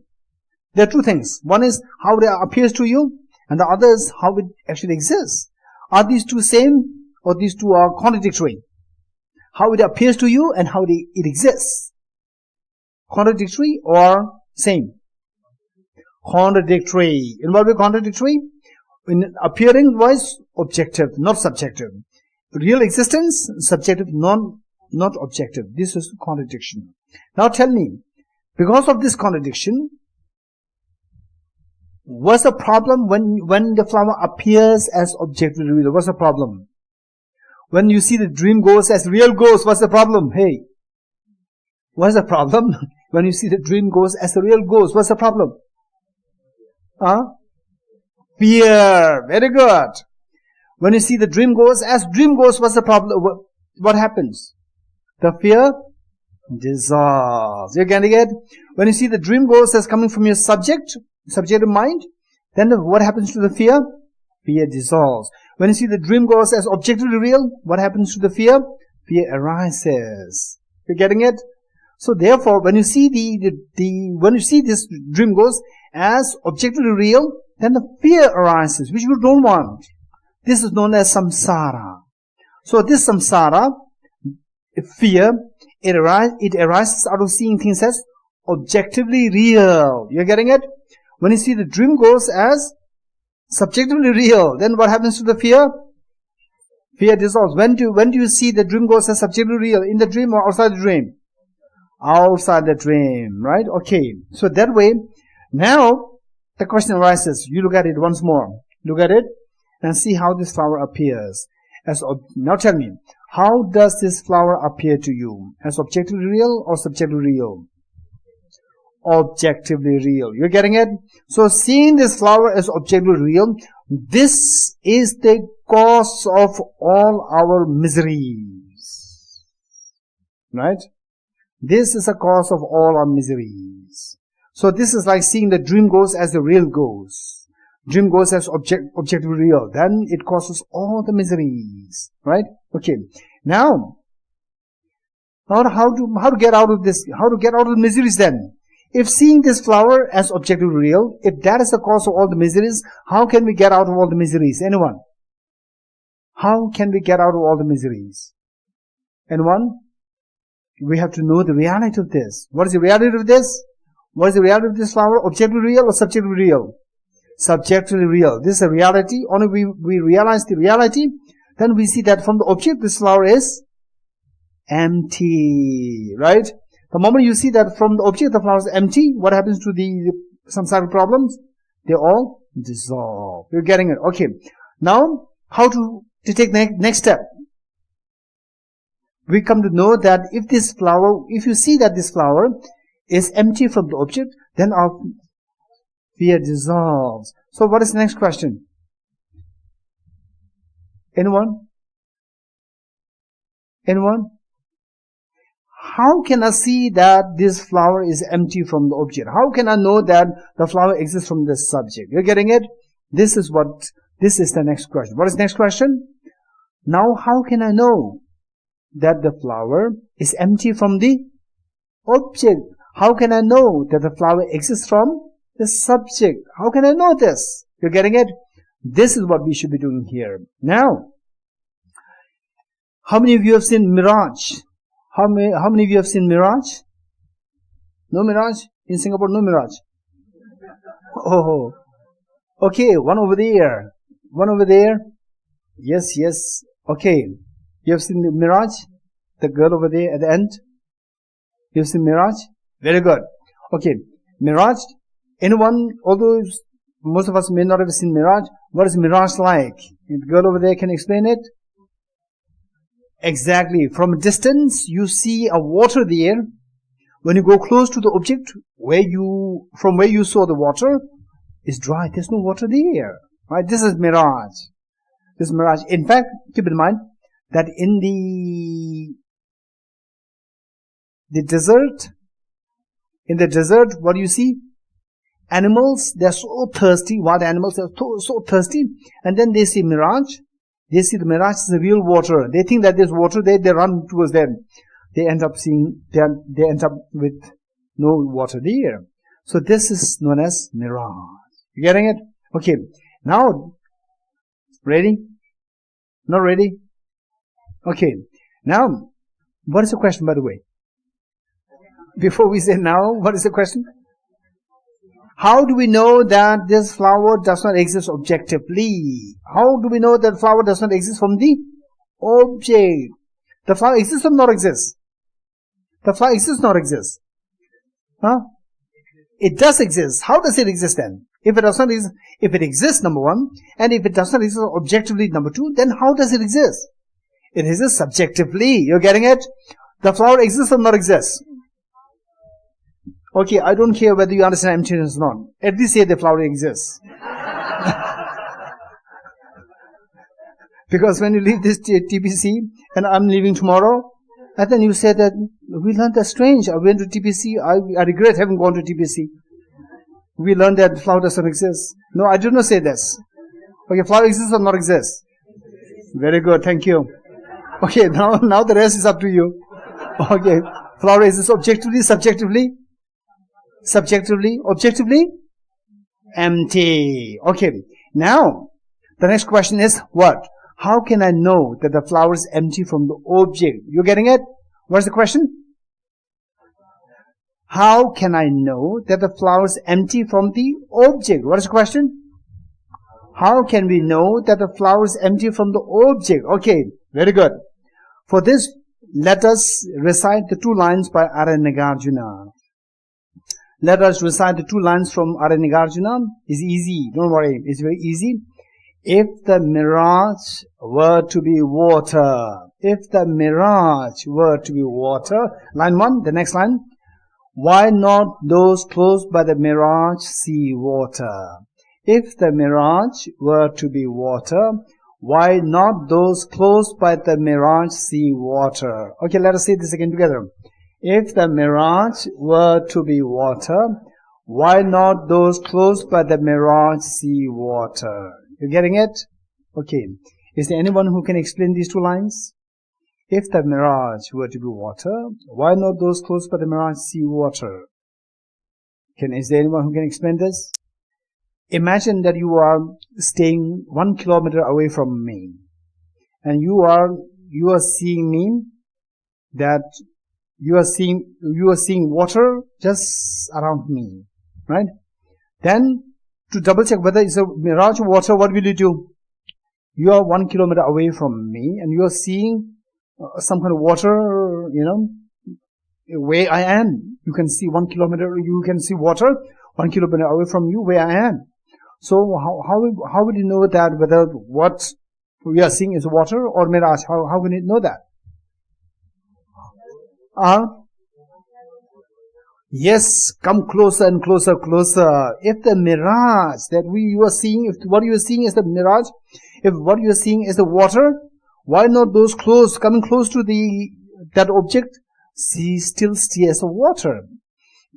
There are two things. One is how it appears to you, and the other is how it actually exists. Are these two same, or these two are contradictory? How it appears to you and how it exists. Contradictory or same? Contradictory. In what way contradictory? In appearing wise, objective, not subjective. Real existence, subjective, not objective. This is contradiction. Now tell me, because of this contradiction, what's the problem when the flower appears as objectively real? What's the problem? When you see the dream ghost as real ghost, what's the problem? Hey, what's the problem? When you see the dream ghost as a real ghost, what's the problem? Fear. Very good. When you see the dream ghost as dream ghost, what's the problem? What happens? The fear dissolves. You're getting it? When you see the dream ghost as coming from your subjective mind, then what happens to the fear? Fear dissolves. When you see the dream ghost as objectively real, what happens to the fear? Fear arises. You're getting it? So therefore, when you see when you see this dream ghost as objectively real, then the fear arises, which you don't want. This is known as samsara. So this samsara, fear, it arises out of seeing things as objectively real. You're getting it? When you see the dream ghost as subjectively real, then what happens to the fear? Fear dissolves. When do you see the dream ghost as subjectively real? In the dream or outside the dream? Outside the dream, right? Okay. So that way, now the question arises. You look at it once more. Look at it and see how this flower appears. Now tell me, how does this flower appear to you? As objectively real or subjectively real? Objectively real. You're getting it? So seeing this flower as objectively real, this is the cause of all our miseries. Right? This is a cause of all our miseries. So this is like seeing the dream ghost as the real ghost. Dream ghost as objectively real. Then it causes all the miseries. Right? Okay. Now, how to get out of this? How to get out of the miseries then? If seeing this flower as objectively real, if that is the cause of all the miseries, how can we get out of all the miseries? Anyone? How can we get out of all the miseries? Anyone? We have to know the reality of this. What is the reality of this? What is the reality of this flower? Objectively real or subjectively real? Subjectively real. This is a reality. Only we realize the reality, then we see that from the object this flower is empty. Right? The moment you see that from the object the flower is empty, what happens to the samsaric problems? They all dissolve. You're getting it? Okay. Now, how to take the next step? We come to know that if you see that this flower is empty from the object, then our fear dissolves. So what is the next question? Anyone? Anyone? How can I see that this flower is empty from the object? How can I know that the flower exists from the subject? You're getting it? This is the next question. What is the next question? Now, how can I know that the flower is empty from the object? How can I know that the flower exists from the subject? How can I know this? You're getting it? This is what we should be doing here. Now, how many of you have seen Mirage? How many of you have seen Mirage? No Mirage? In Singapore, no Mirage. Oh, okay, one over there. One over there. Yes, yes. Okay. You have seen the Mirage? The girl over there at the end? You have seen Mirage? Very good. Okay. Mirage. Anyone, although most of us may not have seen Mirage, what is Mirage like? The girl over there can explain it? Exactly. From a distance, you see a water there. When you go close to the object, from where you saw the water, is dry. There's no water there. Right? This is Mirage. This is Mirage. In fact, keep in mind that in the desert, what do you see? Animals, they're so thirsty. Wild animals, they're so thirsty. And then they see Mirage. They see the Mirage is the real water. They think that there's water there. They run towards them. They end up with no water there. So this is known as Mirage. You getting it? Okay. Now, ready? Not ready? Okay. Now, what is the question, by the way? Before we say now, what is the question? How do we know that this flower does not exist objectively? How do we know that flower does not exist from the object? The flower exists or not exist? The flower exists or not exist? Huh? It does exist. How does it exist then? If it exists, number one, and if it does not exist objectively, number two, then how does it exist? It exists subjectively. You're getting it? The flower exists or not exists? Okay, I don't care whether you understand emptiness or not. At least say the flower exists. Because when you leave this TPC, and I'm leaving tomorrow, and then you say that, we learned that strange. I went to TPC, I regret having gone to TPC. We learned that flower doesn't exist. No, I do not say this. Okay, flower exists or not exists? Very good, thank you. Okay, now the rest is up to you. Okay, Flower exists objectively, subjectively? Subjectively, objectively? Empty. Okay. Now, the next question is what? How can I know that the flower is empty from the object? You getting it? What's the question? How can I know that the flower is empty from the object? What is the question? How can we know that the flower is empty from the object? Okay, very good. For this, let us recite the 2 lines by Arya Nagarjuna. Let us recite the 2 lines from Arya Nagarjuna. It's easy, don't worry, it's very easy. If the mirage were to be water, if the mirage were to be water, line 1, the next line, why not those close by the mirage see water? If the mirage were to be water, why not those close by the mirage see water? Okay, let us say this again together. If the mirage were to be water, why not those close by the mirage see water? You getting it? Okay. Is there anyone who can explain these 2 lines? If the mirage were to be water, why not those close by the mirage see water? Is there anyone who can explain this? Imagine that you are staying 1 kilometer away from me, and you are seeing me, that you are seeing water just around me, right? Then to double check whether it's a mirage or water, what will you do? You are 1 kilometer away from me, and you are seeing some kind of water, where I am. You can see 1 kilometer, you can see water 1 kilometer away from you where I am. So how will you know that whether what we are seeing is water or mirage? How can you know that? Yes, come closer and closer, closer. If the mirage that you are seeing, if what you are seeing is the mirage, if what you are seeing is the water, why not those coming close to that object, still see as a water?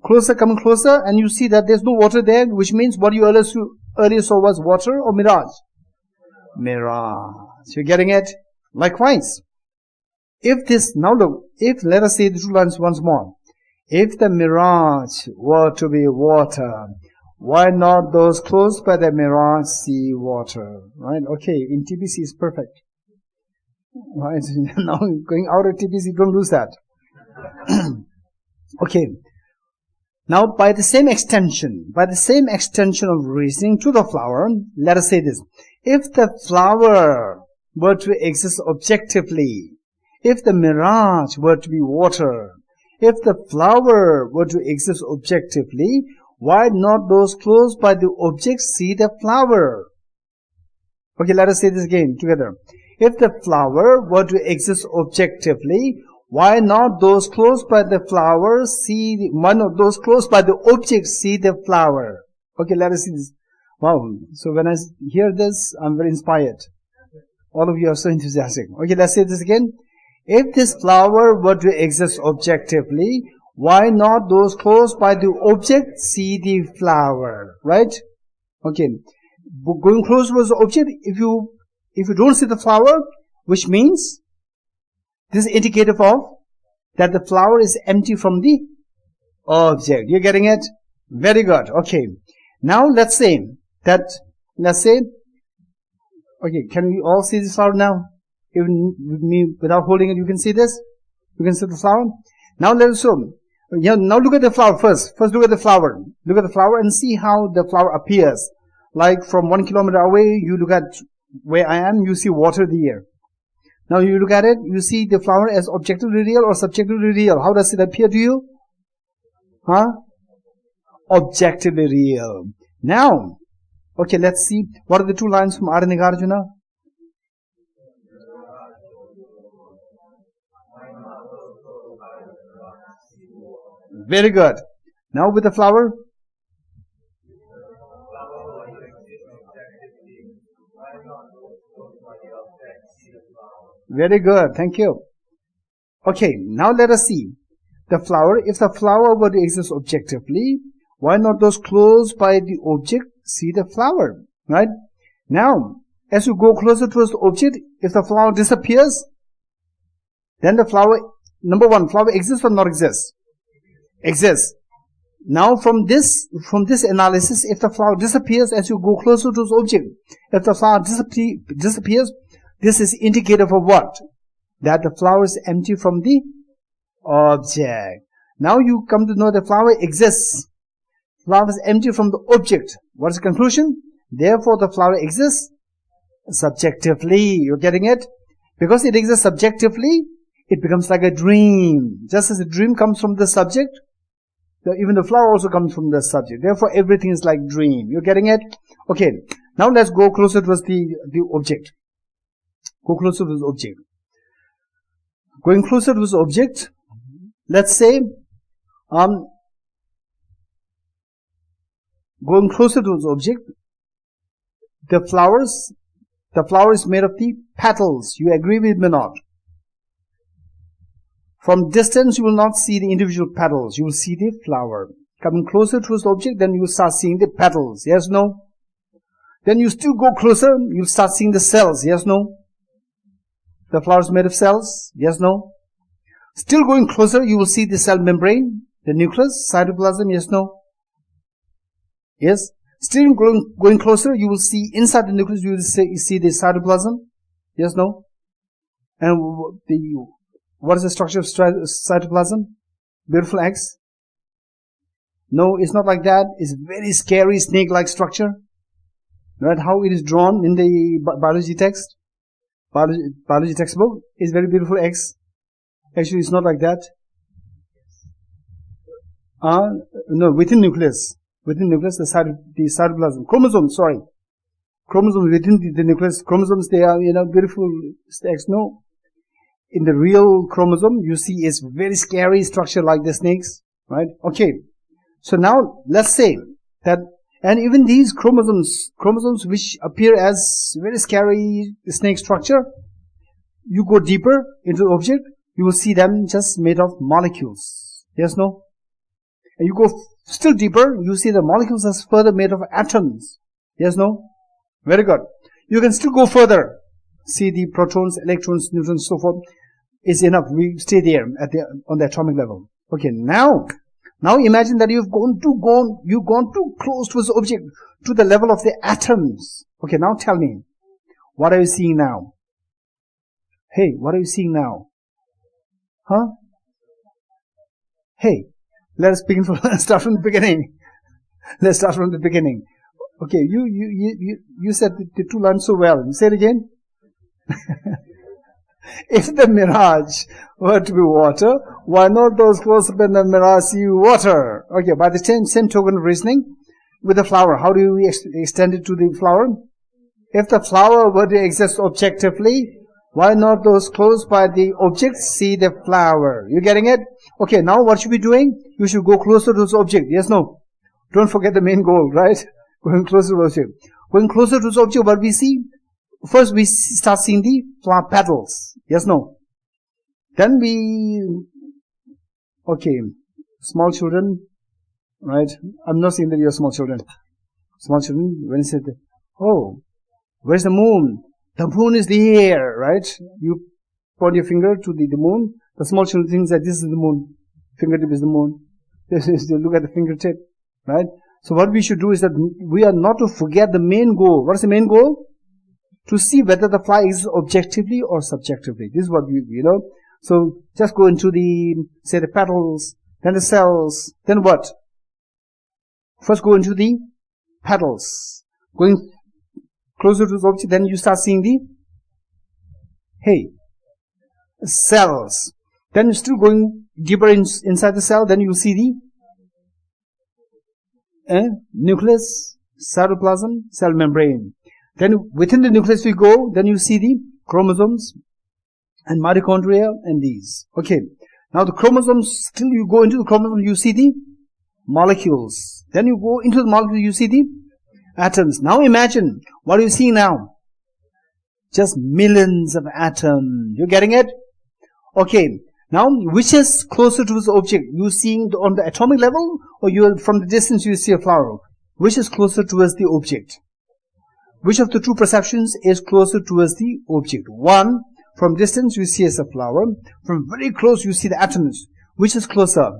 Closer, coming closer, and you see that there's no water there, which means what you earlier saw was water or mirage? Mirage. You're getting it? Likewise, let us say the 2 lines once more. If the mirage were to be water, why not those close by the mirage see water? Right? Okay, in TPC is perfect. Right? Now going out of TPC, don't lose that. Okay. Now, by the same extension of reasoning to the flower, let us say this. If the flower were to exist objectively, if the mirage were to be water, if the flower were to exist objectively, why not those close by the object see the flower? Okay, let us say this again together. If the flower were to exist objectively, why not those close by the flower those close by the object see the flower? Okay, let us see this. Wow. So when I hear this, I'm very inspired. All of you are so enthusiastic. Okay, let's say this again. If this flower were to exist objectively, why not those close by the object see the flower? Right? Okay. Going close was the object. If you don't see the flower, which means this is indicative of that the flower is empty from the object. You're getting it? Very good. Okay. Now let's say, okay, can we all see this flower now? Even with me, without holding it, you can see this? You can see the flower? Now let us show. Now look at the flower first. First look at the flower. Look at the flower and see how the flower appears. Like from 1 kilometer away, you look at where I am, you see water there. Now you look at it, you see the flower as objectively real or subjectively real. How does it appear to you? Objectively real. Now, okay, let's see. What are the 2 lines from Arya Nagarjuna? Very good. Now with the flower. Very good. Thank you. Okay, now let us see. The flower, if the flower were to exist objectively, why not those close by the object see the flower? Right? Now, as you go closer towards the object, if the flower disappears, then the flower number one, flower exists or not exists? Exists. Now from this analysis, if the flower disappears as you go closer to the object, if the flower disappears, this is indicative of what? That the flower is empty from the object. Now you come to know the flower exists. Flower is empty from the object. What is the conclusion? Therefore, the flower exists subjectively. You're getting it? Because it exists subjectively, it becomes like a dream. Just as a dream comes from the subject, even the flower also comes from the subject. Therefore, everything is like dream. You're getting it? Okay. Now let's go closer towards the object. Go closer to the object. Going closer to the object, let's say, going closer to the object, the flower is made of the petals. You agree with me or not? From distance, you will not see the individual petals. You will see the flower. Coming closer to the object, then you will start seeing the petals. Yes, no? Then you still go closer, you'll start seeing the cells. Yes, no? The flower is made of cells. Yes, no? Still going closer, you will see the cell membrane, the nucleus, cytoplasm. Yes, no? Yes? Still going closer, you will see inside the nucleus, you will see the cytoplasm. Yes, no? And what is the structure of cytoplasm? Beautiful eggs? No, it's not like that. It's very scary snake-like structure. Right? How it is drawn in the biology text. Biology textbook is very beautiful eggs. Actually, it's not like that. No, within nucleus. Within nucleus, the cytoplasm. Chromosomes within the nucleus. Chromosomes, they are, beautiful eggs. No. In the real chromosome, you see it's very scary structure like the snakes. Right? Okay. So now, let's say that, and even these chromosomes which appear as very scary snake structure, you go deeper into the object, you will see them just made of molecules. Yes, no? And you go still deeper, you see the molecules as further made of atoms. Yes, no? Very good. You can still go further. See the protons, electrons, neutrons, so forth. It's enough. We stay there on the atomic level. Okay, now imagine that you've gone too close to the object, to the level of the atoms. Okay, now tell me, what are you seeing now? Hey, what are you seeing now? Huh? Hey, let us start from the beginning. Let's start from the beginning. Okay, you said the two lines so well. Say it again. If the mirage were to be water, why not those close up in the mirage see water? Okay, by the same token of reasoning, with the flower, how do we extend it to the flower? If the flower were to exist objectively, why not those close by the objects see the flower? You getting it? Okay, now what should we be doing? You should go closer to the object. Yes, no? Don't forget the main goal, right? Going closer to the object. Going closer to the object, what we see? First we start seeing the flower petals. Yes, no? Then okay, small children, right? I'm not saying that you're small children. Small children, when you say, oh, where's the moon? The moon is there, right? You point your finger to the moon. The small children think that this is the moon. Fingertip is the moon. They look at the fingertip, right? So what we should do is that we are not to forget the main goal. What is the main goal? To see whether the fly is objectively or subjectively. This is what So just go into say the petals, then the cells, then what? First go into the petals. Going closer to the object, then you start seeing the cells. Then you're still going deeper inside the cell, then you see the nucleus, cytoplasm, cell membrane. Then within the nucleus we go, then you see the chromosomes and mitochondria and these. Okay. Now the chromosomes, still you go into the chromosome, you see the molecules. Then you go into the molecule, you see the atoms. Now imagine, what are you seeing now? Just millions of atoms. You're getting it? Okay. Now, which is closer to the object? You seeing on the atomic level, or from the distance you see a flower? Which is closer towards the object? Which of the two perceptions is closer towards the object? One, From distance you see as a flower. From very close you see the atoms. Which is closer?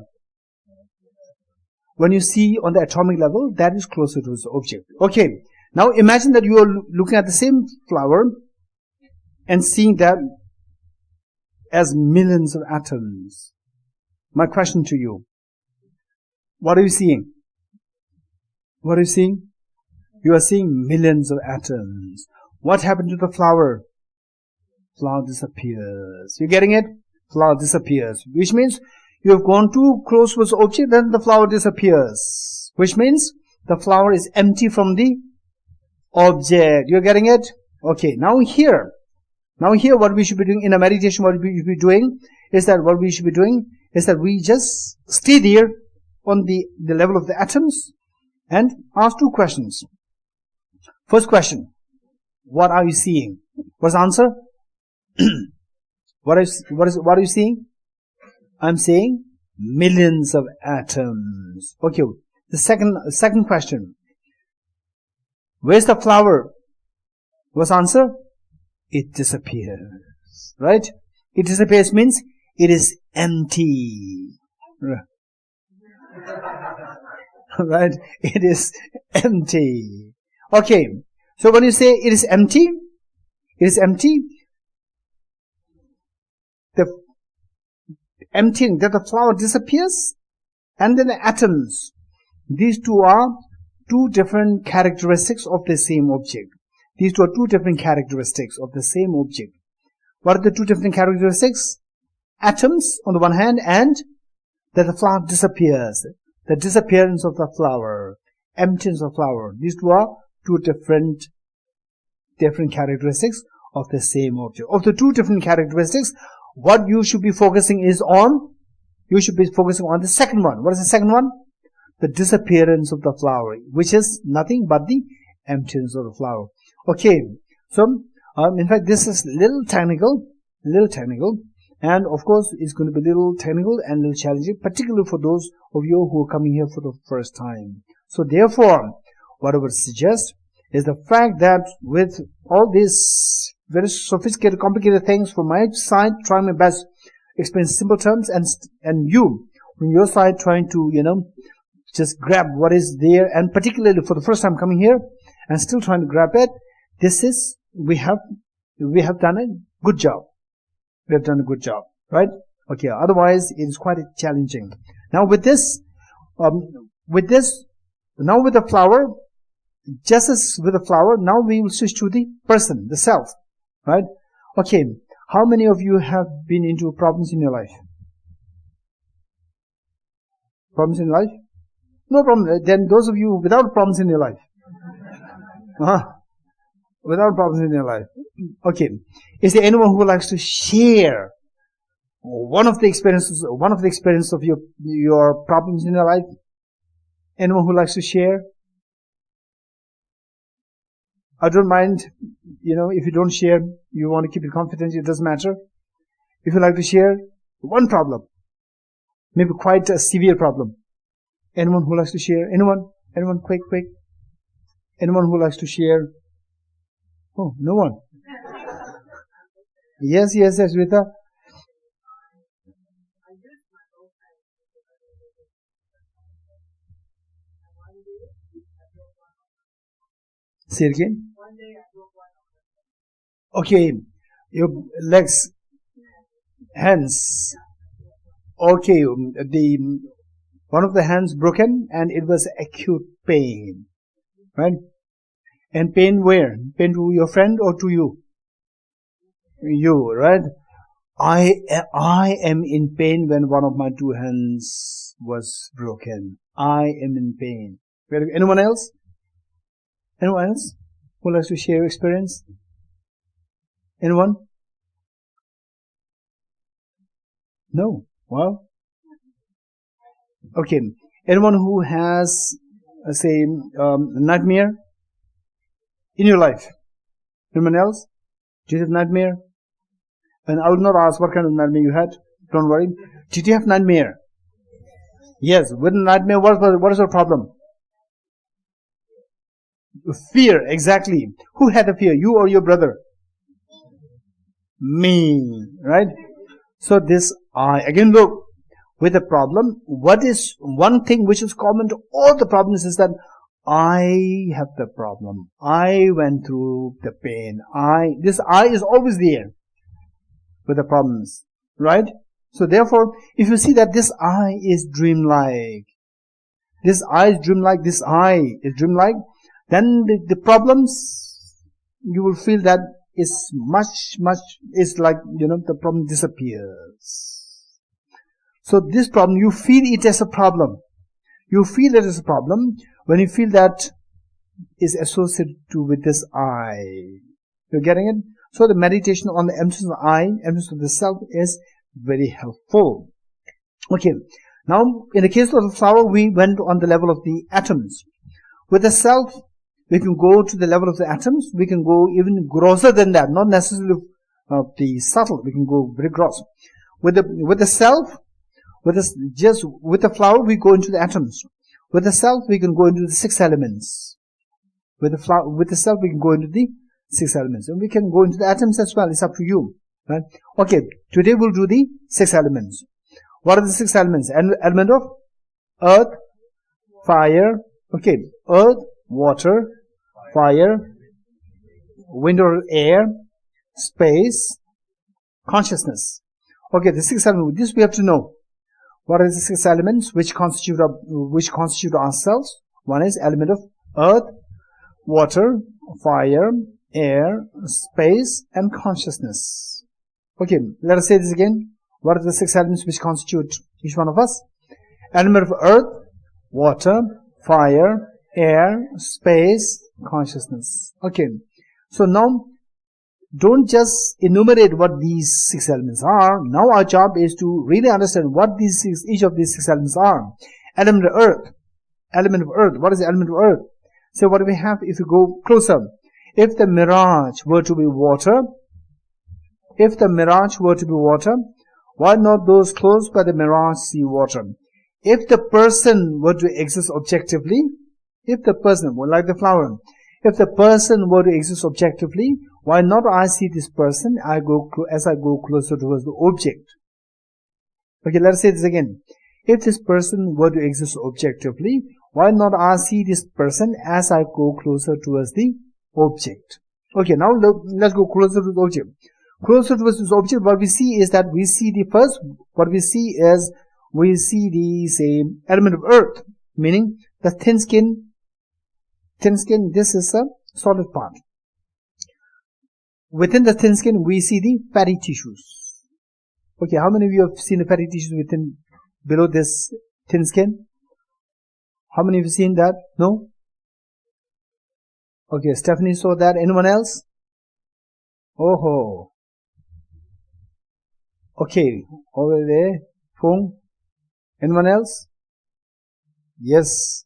When you see on the atomic level, that is closer to the object. Okay, now imagine that you are looking at the same flower and seeing that as millions of atoms. My question to you, what are you seeing? What are you seeing? You are seeing millions of atoms. What happened to the flower? Flower disappears. You getting it? Flower disappears. Which means you have gone too close with the object, then the flower disappears. Which means the flower is empty from the object. You're getting it? Okay, now here what we should be doing in a meditation, what we should be doing is that we just stay there on the level of the atoms and ask two questions. First question, what are you seeing? What's the answer? What are you seeing? I'm saying millions of atoms. Okay, the second question, where's the flower? What's the answer? It disappears, right? It disappears means it is empty. Right? It is empty. Okay, so when you say it is empty, the emptying, that the flower disappears, and then the atoms. These two are two different characteristics of the same object. These two are two different characteristics of the same object. What are the two different characteristics? Atoms on the one hand, and that the flower disappears. The disappearance of the flower. Emptiness of flower. These two are two different characteristics of the same object. Of the two different characteristics, what you should be focusing is on, you should be focusing on the second one. What is the second one? The disappearance of the flower, which is nothing but the emptiness of the flower. Okay, so in fact this is little technical, and of course it's going to be little technical and little challenging, particularly for those of you who are coming here for the first time. So therefore, what I would suggest is the fact that with all these very sophisticated, complicated things from my side, trying my best explain simple terms, and you from your side trying to just grab what is there, and particularly for the first time coming here and still trying to grab it. This is, we have done a good job. We have done a good job, right? Okay, otherwise it is quite challenging. Now with this, now with the flower, just as with the flower, now we will switch to the person, the self, right? Okay, how many of you have been into problems in your life? Problems in life? No problem. Then those of you without problems in your life. Without problems in your life. Okay. Is there anyone who likes to share one of the experiences of your problems in your life? Anyone who likes to share? I don't mind, if you don't share, you want to keep it confidential, it doesn't matter. If you like to share one problem, maybe quite a severe problem. Anyone who likes to share? Anyone? Anyone? Quick. Anyone who likes to share? Oh, no one. Yes, Rita. Say it again. Okay, your legs, hands. Okay, one of the hands broken, and it was acute pain, right? And pain where? Pain to your friend or to you? You, right? I am in pain when one of my two hands was broken. I am in pain. Anyone else? Anyone else who likes to share experience? Anyone? No. Well, okay. Anyone who has, say, a nightmare in your life? Anyone else? Did you have nightmare? And I will not ask what kind of nightmare you had. Don't worry. Did you have nightmare? Yes. With nightmare, what is your problem? Fear, exactly. Who had the fear? You or your brother? me, right? So this I, again look, with the problem, what is one thing which is common to all the problems is that I have the problem. I went through the pain. This I is always there with the problems, right? So therefore, if you see that this I is dreamlike, this I is dreamlike, this I is dreamlike, then the problems, you will feel that is much, it's like, the problem disappears. So this problem, you feel it as a problem. You feel it as a problem when you feel that is associated with this I. You're getting it? So the meditation on the emptiness of the I, emptiness of the self is very helpful. Okay. Now, in the case of the flower, we went on the level of the atoms. With the self, we can go to the level of the atoms. We can go even grosser than that, not necessarily the subtle. We can go very gross. With the self, with the flower, we go into the atoms. With the self, we can go into the 6 elements. With the self, we can go into the 6 elements. And we can go into the atoms as well. It's up to you. Right? Okay, today we'll do the 6 elements. What are the 6 elements? Element of earth, fire, okay, earth, water, fire, wind or air, space, consciousness. Okay, the 6 elements. This we have to know. What are the 6 elements which constitute ourselves? One is element of earth, water, fire, air, space, and consciousness. Okay, let us say this again. What are the 6 elements which constitute each one of us? Element of earth, water, fire, air, space, consciousness. Okay, so now don't just enumerate what these 6 elements are. Now our job is to really understand what each of these 6 elements are. Element of earth. Element of earth. What is the element of earth? So what do we have if you go closer? If the mirage were to be water, why not those close by the mirage see water? If the person were to exist objectively, like the flower, if the person were to exist objectively, why not I see this person as I go closer towards the object? Okay, let us say this again. If this person were to exist objectively, why not I see this person as I go closer towards the object? Okay, now let's go closer to the object. Closer towards this object, what we see is that we see the same element of earth, meaning the thin skin, this is a solid part. Within the thin skin, we see the fatty tissues. Okay, how many of you have seen the fatty tissues below this thin skin? How many of you have seen that? No? Okay, Stephanie saw that. Anyone else? Oh. Okay, over there. Fung? Anyone else? Yes.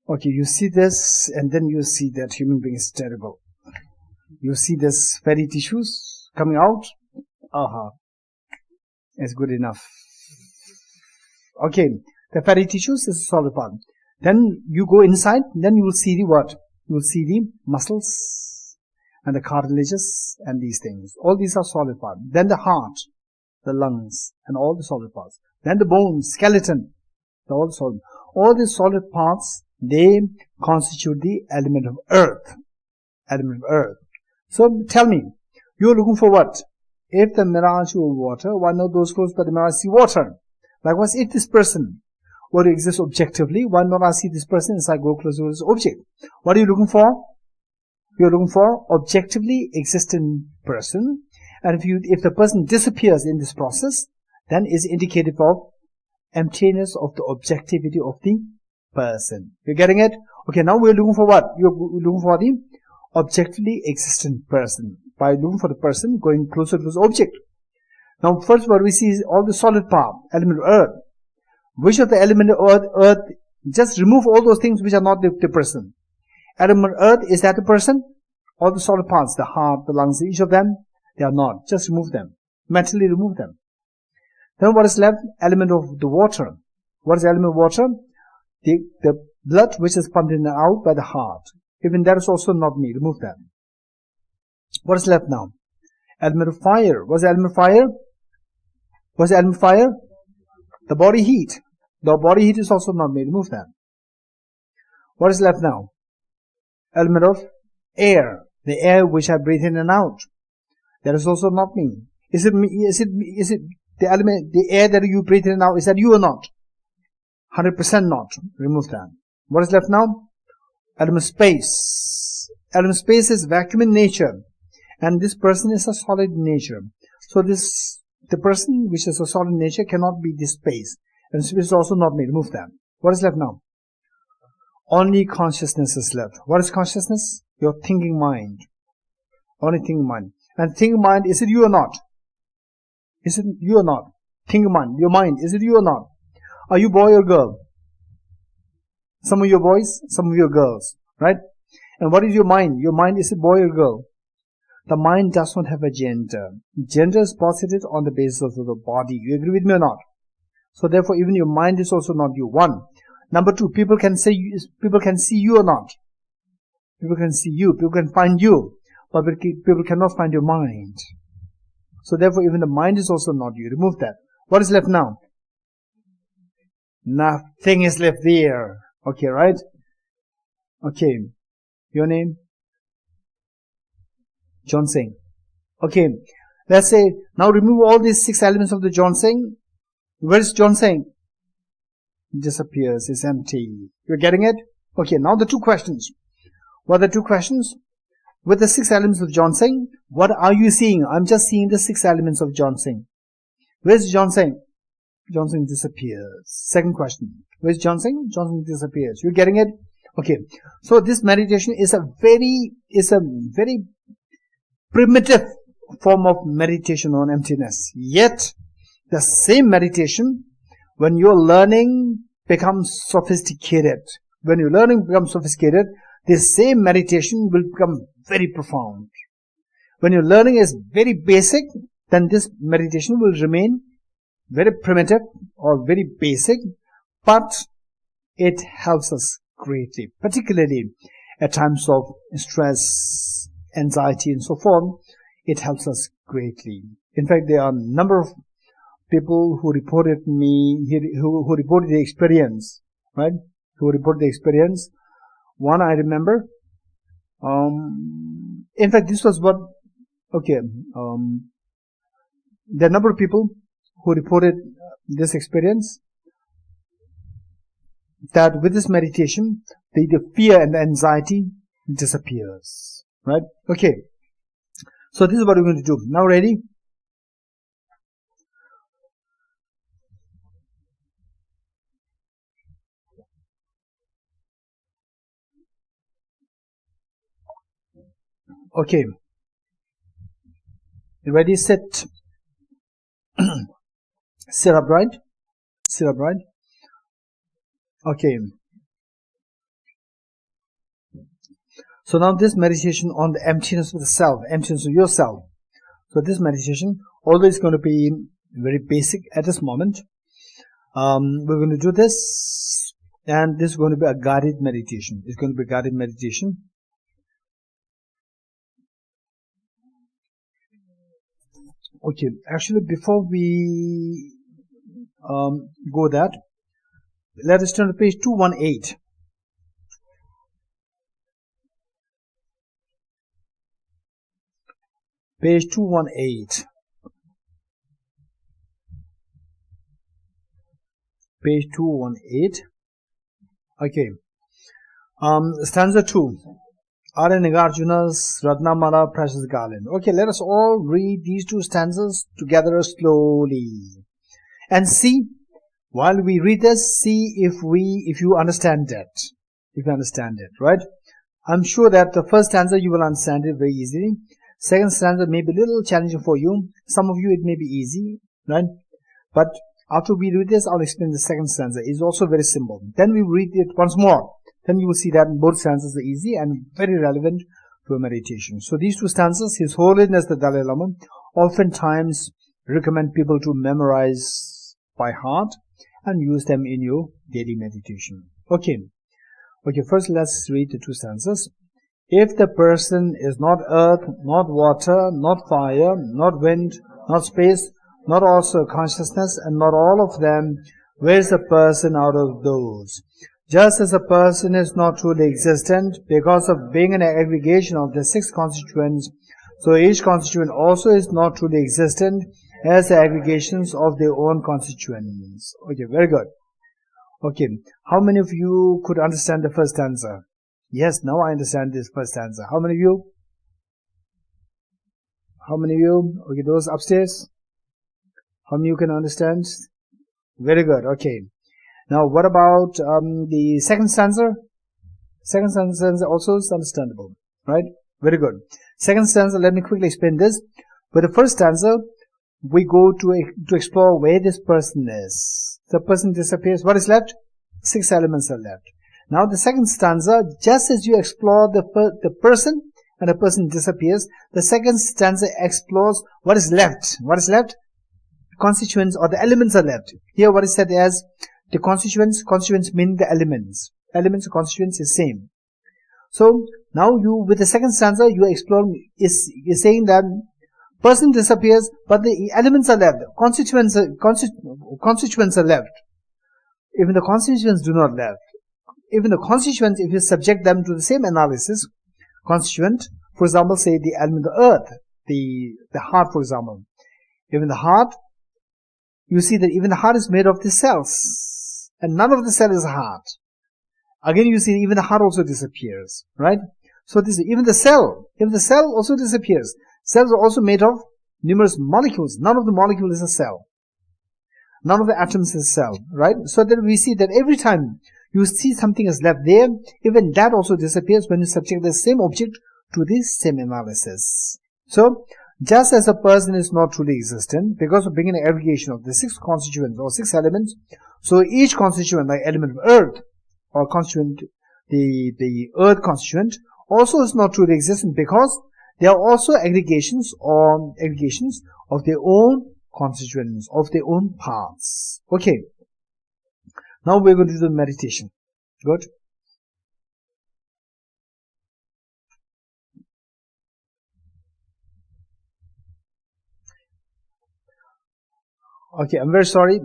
Okay, you see this, and then you see that human being is terrible. You see this fatty tissues coming out. It's good enough. Okay, the fatty tissues is a solid part. Then you go inside, then you will see the what? You will see the muscles and the cartilages and these things. All these are solid parts. Then the heart, the lungs, and all the solid parts. Then the bones, skeleton, all solid. All these solid parts, they constitute the element of earth. Element of earth. So tell me, you are looking for what? If the mirage were water, why not those close by the mirage see water? Likewise, if this person were to exist objectively, why not I see this person as I go closer to this object? What are you looking for? You are looking for objectively existent person, and if the person disappears in this process, then is indicative of emptiness of the objectivity of the person. You're getting it? Okay, now we're looking for what? You're looking for the objectively existent person. By looking for the person, going closer to this object. Now, first what we see is all the solid part, element of earth. Which of the element of earth, just remove all those things which are not the person. Element of earth, is that the person? All the solid parts, the heart, the lungs, each of them, they are not. Just remove them. Mentally remove them. Then what is left? Element of the water. What is the element of water? The blood which is pumped in and out by the heart. Even that is also not me. Remove that. What is left now? Element of fire. What's the element of fire? What's the element of fire? The body heat. The body heat is also not me. Remove that. What is left now? Element of air. The air which I breathe in and out. That is also not me. Is it me? Is it the element, the air that you breathe in and out? Is that you or not? 100% not. Remove that. What is left now? Element space. Element space is vacuum in nature, and this person is a solid in nature. So the person which is a solid in nature cannot be this space, and space is also not me. Remove that. What is left now? Only consciousness is left. What is consciousness? Your thinking mind. Only thinking mind. And thinking mind, is it you or not? Is it you or not? Thinking mind, your mind, is it you or not? Are you boy or girl? Some of you are boys, some of you are girls, right? And what is your mind? Your mind, is it boy or girl? The mind does not have a gender. Gender is posited on the basis of the body. You agree with me or not? So therefore, even your mind is also not you. One. Number two, people can see you or not. People can see you, people can find you, but people cannot find your mind. So therefore, even the mind is also not you. Remove that. What is left now? Nothing is left there. Okay, right? Okay. Your name? John Singh. Okay. Let's say, now remove all these 6 elements of the John Singh. Where is John Singh? It disappears. It's empty. You're getting it? Okay, now the 2 questions. What are the 2 questions? With the 6 elements of John Singh, what are you seeing? I'm just seeing the 6 elements of John Singh. Where's John Singh? John Singh disappears. Second question. Where's John Singh? John Singh disappears. You getting it? Okay. So this meditation is a very primitive form of meditation on emptiness. Yet, the same meditation, when your learning becomes sophisticated, this same meditation will become very profound. When your learning is very basic, then this meditation will remain very primitive or very basic, but it helps us greatly, particularly at times of stress, anxiety, and so forth. It helps us greatly. In fact, there are a number of people who reported who reported the experience, right? Who reported the experience. One I remember. In fact, this was what. Okay. There are a number of people who reported this experience, that with this meditation, the fear and the anxiety disappears. Right? Okay. So this is what we're going to do. Now ready? Okay. You ready? Sit. Sit upright. Sit upright. Okay. So now this meditation on the emptiness of the self, emptiness of yourself. So this meditation, although it's going to be very basic at this moment, we're going to do this, and this is going to be a guided meditation. It's going to be a guided meditation. Okay, actually before we go that, let us turn to page 218. Page 218. Page 218. Okay. Stanza 2. Arya Nagarjuna's Ratnamala Precious Garland. Okay, let us all read these 2 stanzas together slowly. And see, while we read this, see if you understand that. If you understand it, right? I'm sure that the first stanza you will understand it very easily. Second stanza may be a little challenging for you. Some of you it may be easy, right? But after we read this, I'll explain the second stanza. It's also very simple. Then we read it once more. Then you will see that both stanzas are easy and very relevant to a meditation. So these 2 stanzas, His Holiness the Dalai Lama oftentimes recommend people to memorize by heart and use them in your daily meditation. Okay. Okay, first let's read the 2 stanzas. If the person is not earth, not water, not fire, not wind, not space, not also consciousness, and not all of them, where is the person out of those? Just as a person is not truly existent because of being an aggregation of the 6 constituents, so each constituent also is not truly existent as the aggregations of their own constituents. Okay, very good. Okay, how many of you could understand the first stanza? Yes, now I understand this first stanza. How many of you? How many of you? Okay, those upstairs? How many of you can understand? Very good, okay. Now, what about the second stanza? Second stanza also is understandable, right? Very good. Second stanza, let me quickly explain this. With the first stanza, we go to explore where this person is. The person disappears. What is left? 6 elements are left. Now, the second stanza, just as you explore the person and the person disappears, the second stanza explores what is left. What is left? Constituents or the elements are left. Here, what is said as the constituents mean the elements. Elements and constituents is same. So now with the second stanza, you explore is saying that person disappears, but the elements are left. Constituents are left. Even the constituents do not left. Even the constituents, if you subject them to the same analysis, constituent, for example, say the element of earth, the heart, for example. Even the heart, you see that even the heart is made of the cells, and none of the cell is a heart. Again, you see even the heart also disappears, right? So this even the cell also disappears. Cells are also made of numerous molecules. None of the molecule is a cell. None of the atoms is a cell, right? So that we see that every time you see something is left there, even that also disappears when you subject the same object to this same analysis. So, just as a person is not truly existent because of being an aggregation of the 6 constituents or 6 elements, so each constituent, like element of earth or constituent, the earth constituent, also is not truly existent because they are also aggregations of their own constituents, of their own parts. Okay. Now we're going to do the meditation. Good. Okay, I'm very sorry.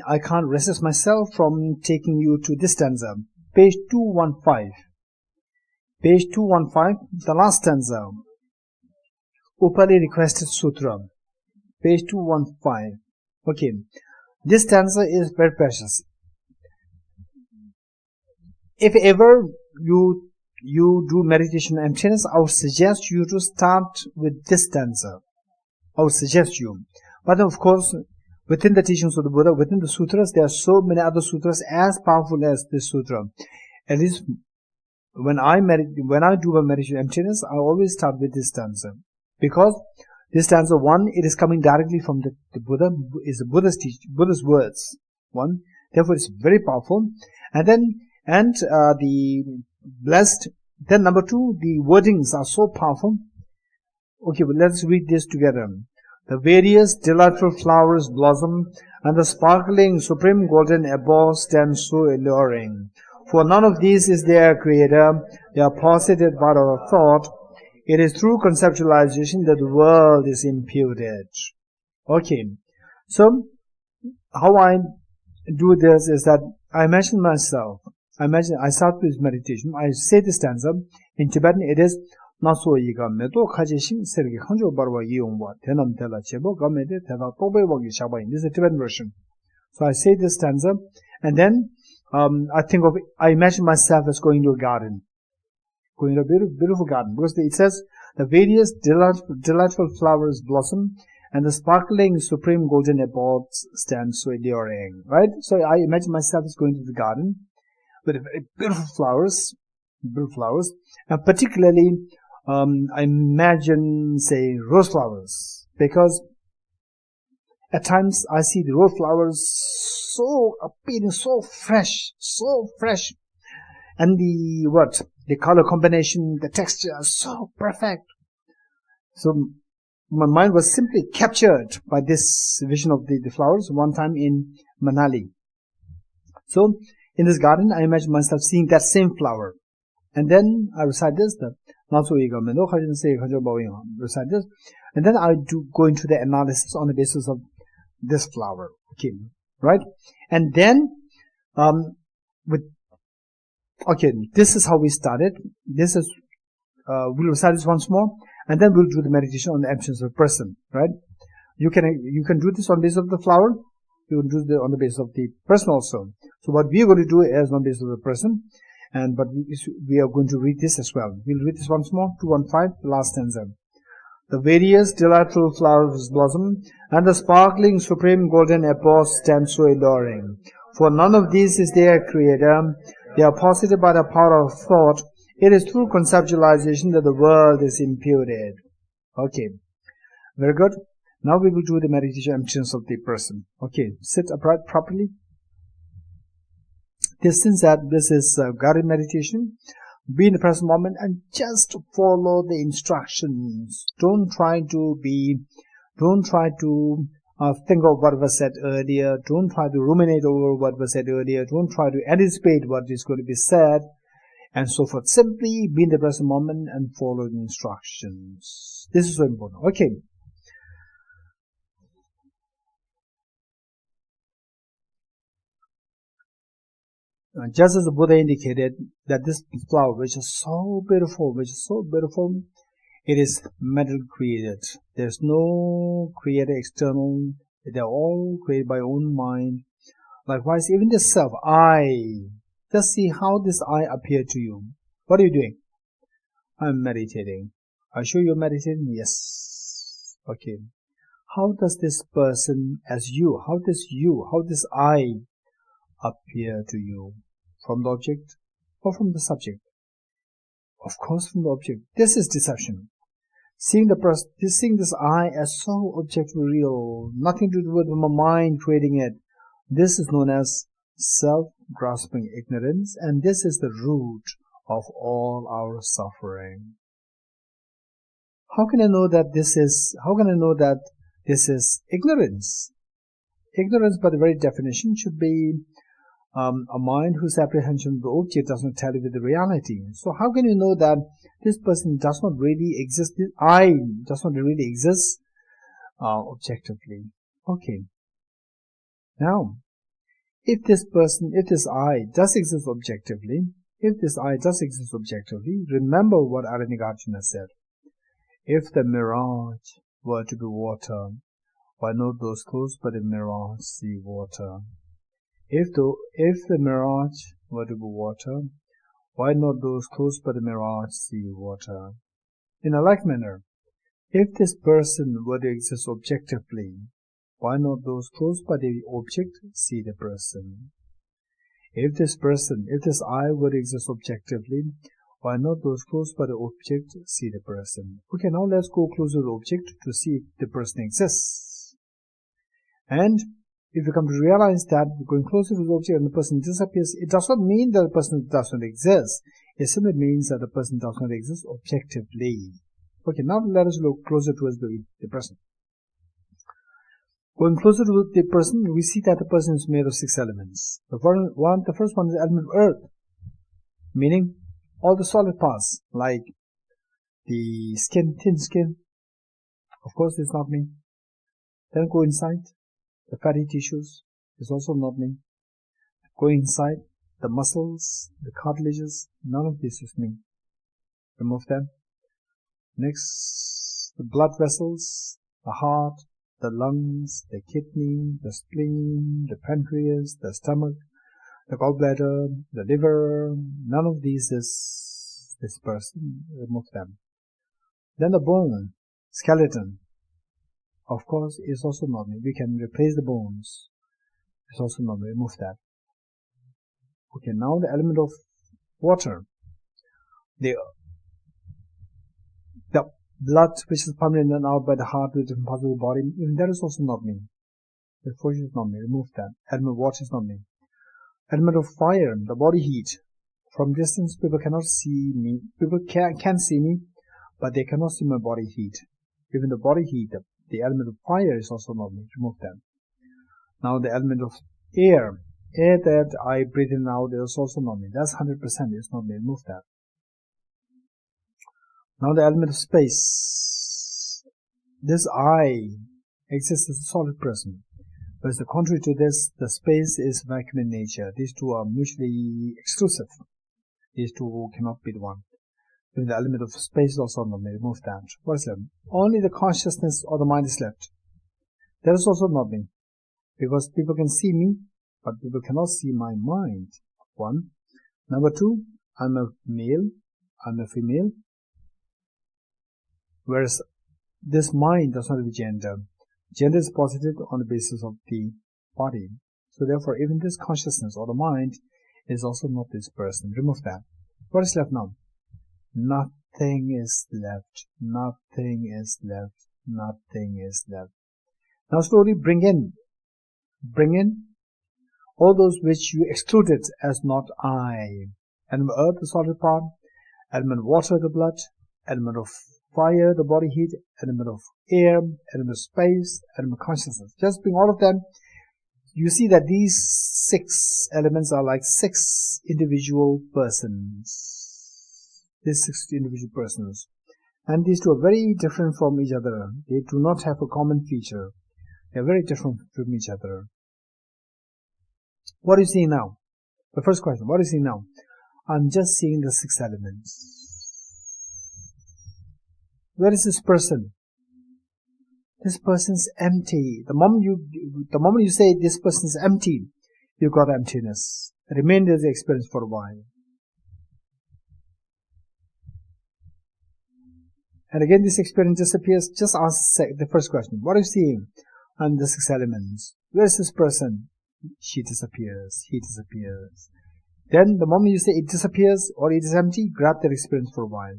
I can't resist myself from taking you to this stanza. Page 215. Page 215, the last stanza. Upali requested Sutra. Page 215. Okay. This stanza is very precious. If ever you do meditation emptiness, I would suggest you to start with this stanza. I would suggest you. But of course, within the teachings of the Buddha, within the sutras, there are so many other sutras as powerful as this sutra. At least when I do my meditation emptiness, I always start with this stanza. Because this stanza, one, it is coming directly from the Buddha, is the Buddha's words. One, therefore it's very powerful. And the blessed, then number 2, the wordings are so powerful. Okay, well, let's read this together. The various delightful flowers blossom, and the sparkling supreme golden abodes stand so alluring. For none of these is their creator, they are posited by our thought. It is through conceptualization that the world is imputed. Okay, so how I do this is that I imagine myself. I start with meditation. I say this stanza. In Tibetan it is Naso yiga medo kajishin sergi hanjo barwa yiyongwa tenam tela chebo gamede tela tobe wagi shabayin. This is the Tibetan version. So I say this stanza, and then I imagine myself as going to a garden. Going to a beautiful garden. Because it says, the various delightful flowers blossom, and the sparkling supreme golden abodes stand so alluring. Right? So I imagine myself as going to the garden with very beautiful flowers, and particularly I imagine, say, rose flowers, because at times I see the rose flowers so appealing, so fresh, and the color combination, the texture are so perfect. So my mind was simply captured by this vision of the flowers one time in Manali. So in this garden, I imagine myself seeing that same flower. And then I recite this, recite this, and then I do go into the analysis on the basis of this flower. Okay, right? And then, this is how we started. This is, we'll recite this once more, and then we'll do the meditation on the emptiness of the person, right? You can do this on the basis of the flower. You can do it on the basis of the person also. So what we are going to do is on the basis of the person, but we are going to read this as well. We'll read this once more, 215, the last stanza. The various delightful flowers blossom, and the sparkling supreme golden apples stand so alluring. For none of these is their creator. They are posited by the power of thought. It is through conceptualization that the world is imputed. Okay, very good. Now we will do the meditation emptiness of the person. Okay, sit upright properly. Since that this is guided meditation, be in the present moment and just follow the instructions. Don't try to think of what was said earlier. Don't try to ruminate over what was said earlier. Don't try to anticipate what is going to be said, and so forth. Simply be in the present moment and follow the instructions. This is so important. Okay. Just as the Buddha indicated that this flower, which is so beautiful, it is mental created. There's no creator external. They're all created by own mind. Likewise, even the self, I. Just see how this I appear to you. What are you doing? I'm meditating. Are you sure you're meditating? Yes. Okay. How does this person as you, how does I appear to you? From the object or from the subject? Of course from the object. This is deception. Seeing this I as so objectively real, nothing to do with my mind creating it. This is known as self-grasping ignorance, and this is the root of all our suffering. How can I know that this is ignorance? Ignorance, by the very definition, should be a mind whose apprehension of the object does not tally with the reality. So how can you know that this person does not really exist, this I does not really exist objectively? Okay. Now, if this I does exist objectively, remember what Arya Nagarjuna said. If the mirage were to be water, why not those close by the mirage see water? If the mirage were to be water, why not those close by the mirage see water? In a like manner, if this person were to exist objectively, why not those close by the object see the person? If this I were to exist objectively, why not those close by the object see the person? Okay, now let's go closer to the object to see if the person exists. And if you come to realize that going closer to the object and the person disappears, it does not mean that the person does not exist. It simply means that the person does not exist objectively. Okay, now let us look closer towards the person. Going closer to the person, we see that the person is made of 6 elements. The first one is the element of earth, meaning all the solid parts, like the skin, thin skin. Of course, it's not me. Then go inside. The fatty tissues is also not me. Go inside, the muscles, the cartilages, none of this is me. Remove them. Next, the blood vessels, the heart, the lungs, the kidney, the spleen, the pancreas, the stomach, the gallbladder, the liver, none of these is this person. Remove them. Then the bone, skeleton, of course, is also not me. We can replace the bones. It's also not me. Remove that. Okay, now the element of water. The blood which is pumped in and out by the heart to different parts of the body, even that is also not me. The force is not me. Remove that. Element of water is not me. Element of fire, the body heat. From distance, people cannot see me. People can see me, but they cannot see my body heat. Even the body heat, the element of fire is also not me. Remove that. Now the element of air that I breathe in and out is also not me. That's 100%. It's not me. Remove that. Now the element of space. This I exists as a solid present. Whereas the contrary to this, the space is vacuum in nature. These two are mutually exclusive. These two cannot be the one. When the element of space is also not, remove that. What is left? Only the consciousness or the mind is left. That is also not me. Because people can see me, but people cannot see my mind. One. Number two, I'm a male, I'm a female. Whereas this mind does not have gender. Gender is posited on the basis of the body. So therefore, even this consciousness or the mind is also not this person. Remove that. What is left now? Nothing is left. Nothing is left. Nothing is left. Now slowly bring in all those which you excluded as not I. Element of earth, the solid part. Element of water, the blood. Element of fire, the body heat. Element of air. Element of space. Element of consciousness. Just bring all of them. You see that these 6 elements are like 6 individual persons. These 6 individual persons. And these two are very different from each other. They do not have a common feature. They are very different from each other. What are you seeing now? The first question, what are you seeing now? I'm just seeing the 6 elements. Where is this person? This person's empty. The moment you say this person is empty, you got emptiness. Remain as the experience for a while. And again, this experience disappears. Just ask the first question. What are you seeing? And the 6 elements. Where is this person? She disappears. He disappears. Then, the moment you say it disappears or it is empty, grab that experience for a while.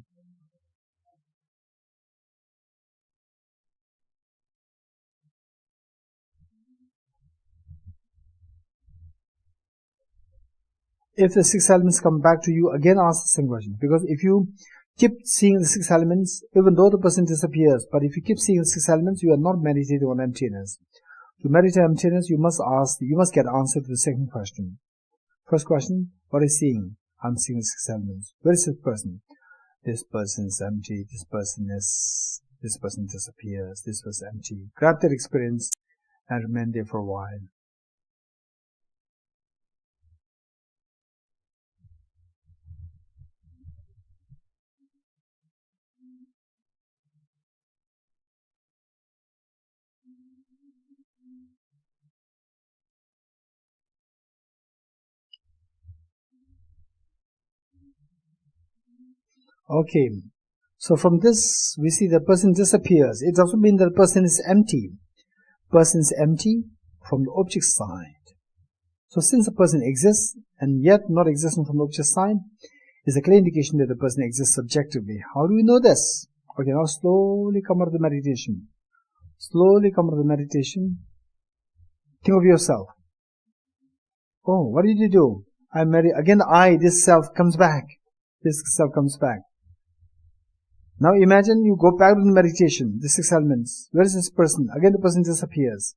If the 6 elements come back to you, again ask the same question. Because if you keep seeing the 6 elements, even though the person disappears, but if you keep seeing the 6 elements, you are not meditating on emptiness. To meditate on emptiness, you must get answer to the second question. First question, what is seeing? I'm seeing the 6 elements. Where is this person? This person is empty. This person disappears. This was empty. Grab that experience and remain there for a while. Okay, so from this we see the person disappears. It doesn't mean that the person is empty. Person is empty from the object side. So since the person exists and yet not existing from the object side, is a clear indication that the person exists subjectively. How do we know this? Okay, now slowly come out of the meditation. Slowly come out of the meditation. Think of yourself. Oh, what did you do? Again, this self comes back. This self comes back. Now imagine you go back to the meditation, the 6 elements. Where is this person? Again the person disappears.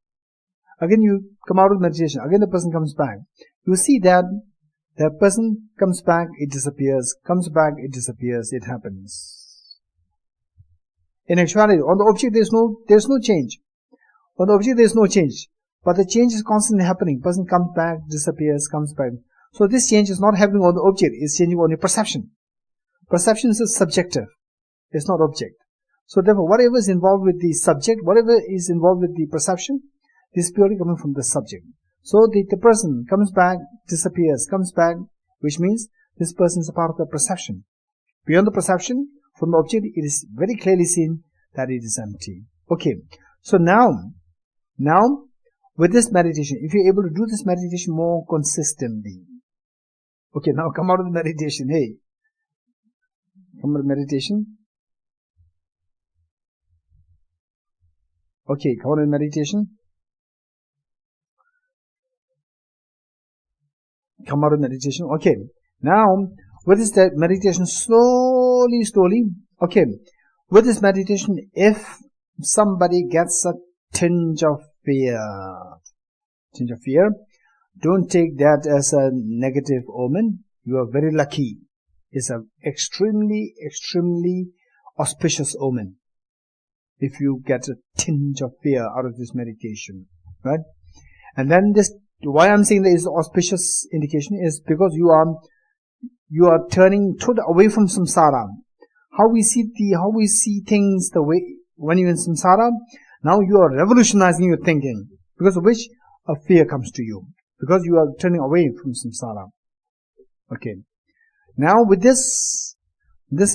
Again you come out of the meditation. Again the person comes back. You see that the person comes back, it disappears. Comes back, it disappears. It happens. In actuality, on the object there's no change. On the object there's no change. But the change is constantly happening. Person comes back, disappears, comes back. So this change is not happening on the object. It's changing on your perception. Perception is subjective. It's not object. So therefore, whatever is involved with the subject, whatever is involved with the perception, this is purely coming from the subject. So the person comes back, disappears, comes back, which means this person is a part of the perception. Beyond the perception, from the object, it is very clearly seen that it is empty. Okay. So now, with this meditation, if you're able to do this meditation more consistently, okay, now come out of the meditation. Hey, come out of meditation. Okay, come out of meditation. Come out of meditation. Okay, now with this meditation, slowly. Okay, with this meditation, if somebody gets a tinge of fear, don't take that as a negative omen. You are very lucky. It's an extremely auspicious omen. If you get a tinge of fear out of this meditation, right? And then this, why I'm saying that is auspicious indication is because you are turning away from samsara. How we see things the way when you're in samsara, now you are revolutionizing your thinking, because of which a fear comes to you, because you are turning away from samsara. Okay. Now with this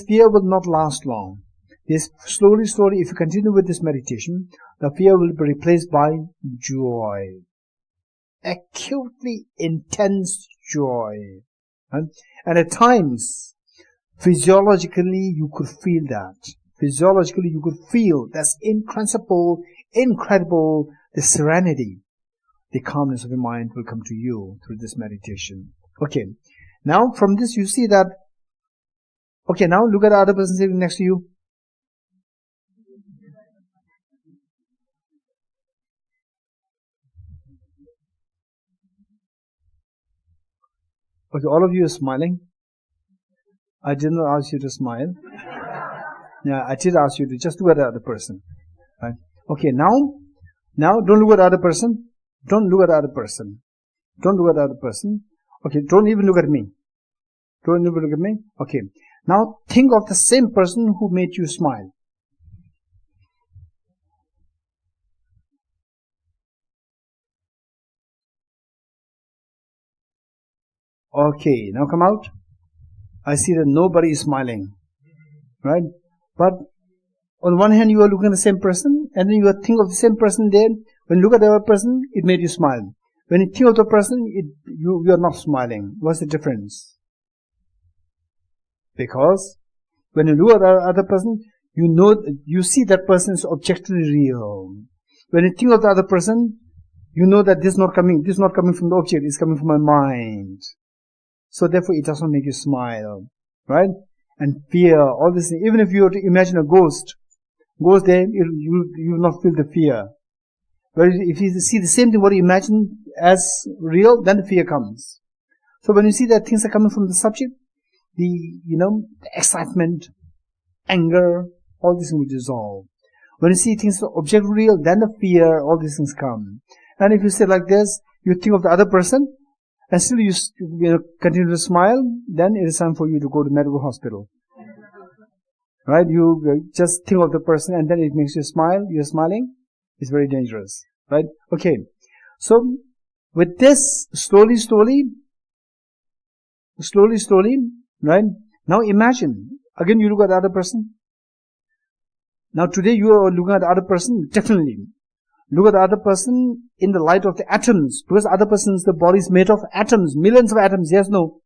fear will not last long. This slowly, if you continue with this meditation, the fear will be replaced by joy. Acutely intense joy. And at times, physiologically you could feel that. Physiologically you could feel that's incredible, the serenity, the calmness of your mind will come to you through this meditation. Okay. Now from this you see that, okay, now look at the other person sitting next to you. Okay, all of you are smiling. I didn't ask you to smile. Yeah, I did ask you to just look at the other person. Right? Okay, now don't look at the other person. Don't look at the other person. Don't look at the other person. Okay, don't even look at me. Don't even look at me. Okay. Now think of the same person who made you smile. Okay, now come out. I see that nobody is smiling. Right? But on one hand you are looking at the same person, and then you think of the same person there. When you look at the other person, it made you smile. When you think of the person, you are not smiling. What's the difference? Because when you look at the other person, you see that person is objectively real. When you think of the other person, you know that this is not coming from the object, it's coming from my mind. So therefore it does not make you smile. Right? And fear, all this, even if you were to imagine a ghost there, you will not feel the fear. But if you see the same thing what you imagine as real, then the fear comes. So when you see that things are coming from the subject, the excitement, anger, all these things will dissolve. When you see things object real, then the fear, all these things come. And if you say like this, you think of the other person, and still you continue to smile, then it is time for you to go to medical hospital. Right? You just think of the person and then it makes you smile, you're smiling. It's very dangerous. Right? Okay. So, with this, slowly, right? Now imagine, again you look at the other person. Now today you are looking at the other person, definitely. Look at the other person in the light of the atoms, because the other person's the body is made of atoms, millions of atoms, yes, no?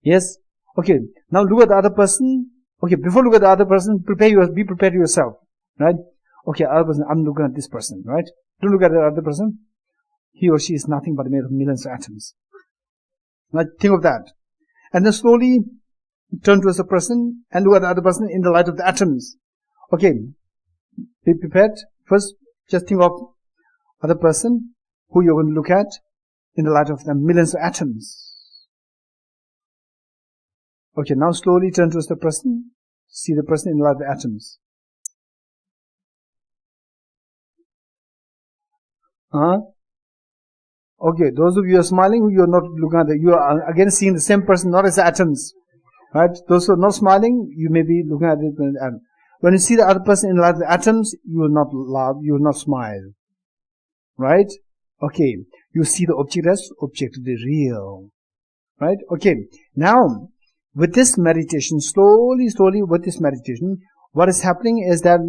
Yes? Okay, now look at the other person. Okay, before look at the other person, be prepared yourself, right? Okay, other person, I'm looking at this person, right? Don't look at the other person. He or she is nothing but made of millions of atoms. Right? Think of that. And then slowly turn towards the person and look at the other person in the light of the atoms. Okay, be prepared. First, just think of other person who you're going to look at in the light of the millions of atoms. Okay, now slowly turn towards the person. See the person in the light of the atoms. Okay, those of you who are smiling, you are not looking at you are again seeing the same person, not as atoms. Right? Those who are not smiling, you may be looking at it as atoms. When you see the other person in the light of the atoms, you will not laugh, you will not smile. Right? Okay. You see the object as objectively real. Right? Okay. Now, with this meditation, slowly with this meditation, what is happening is that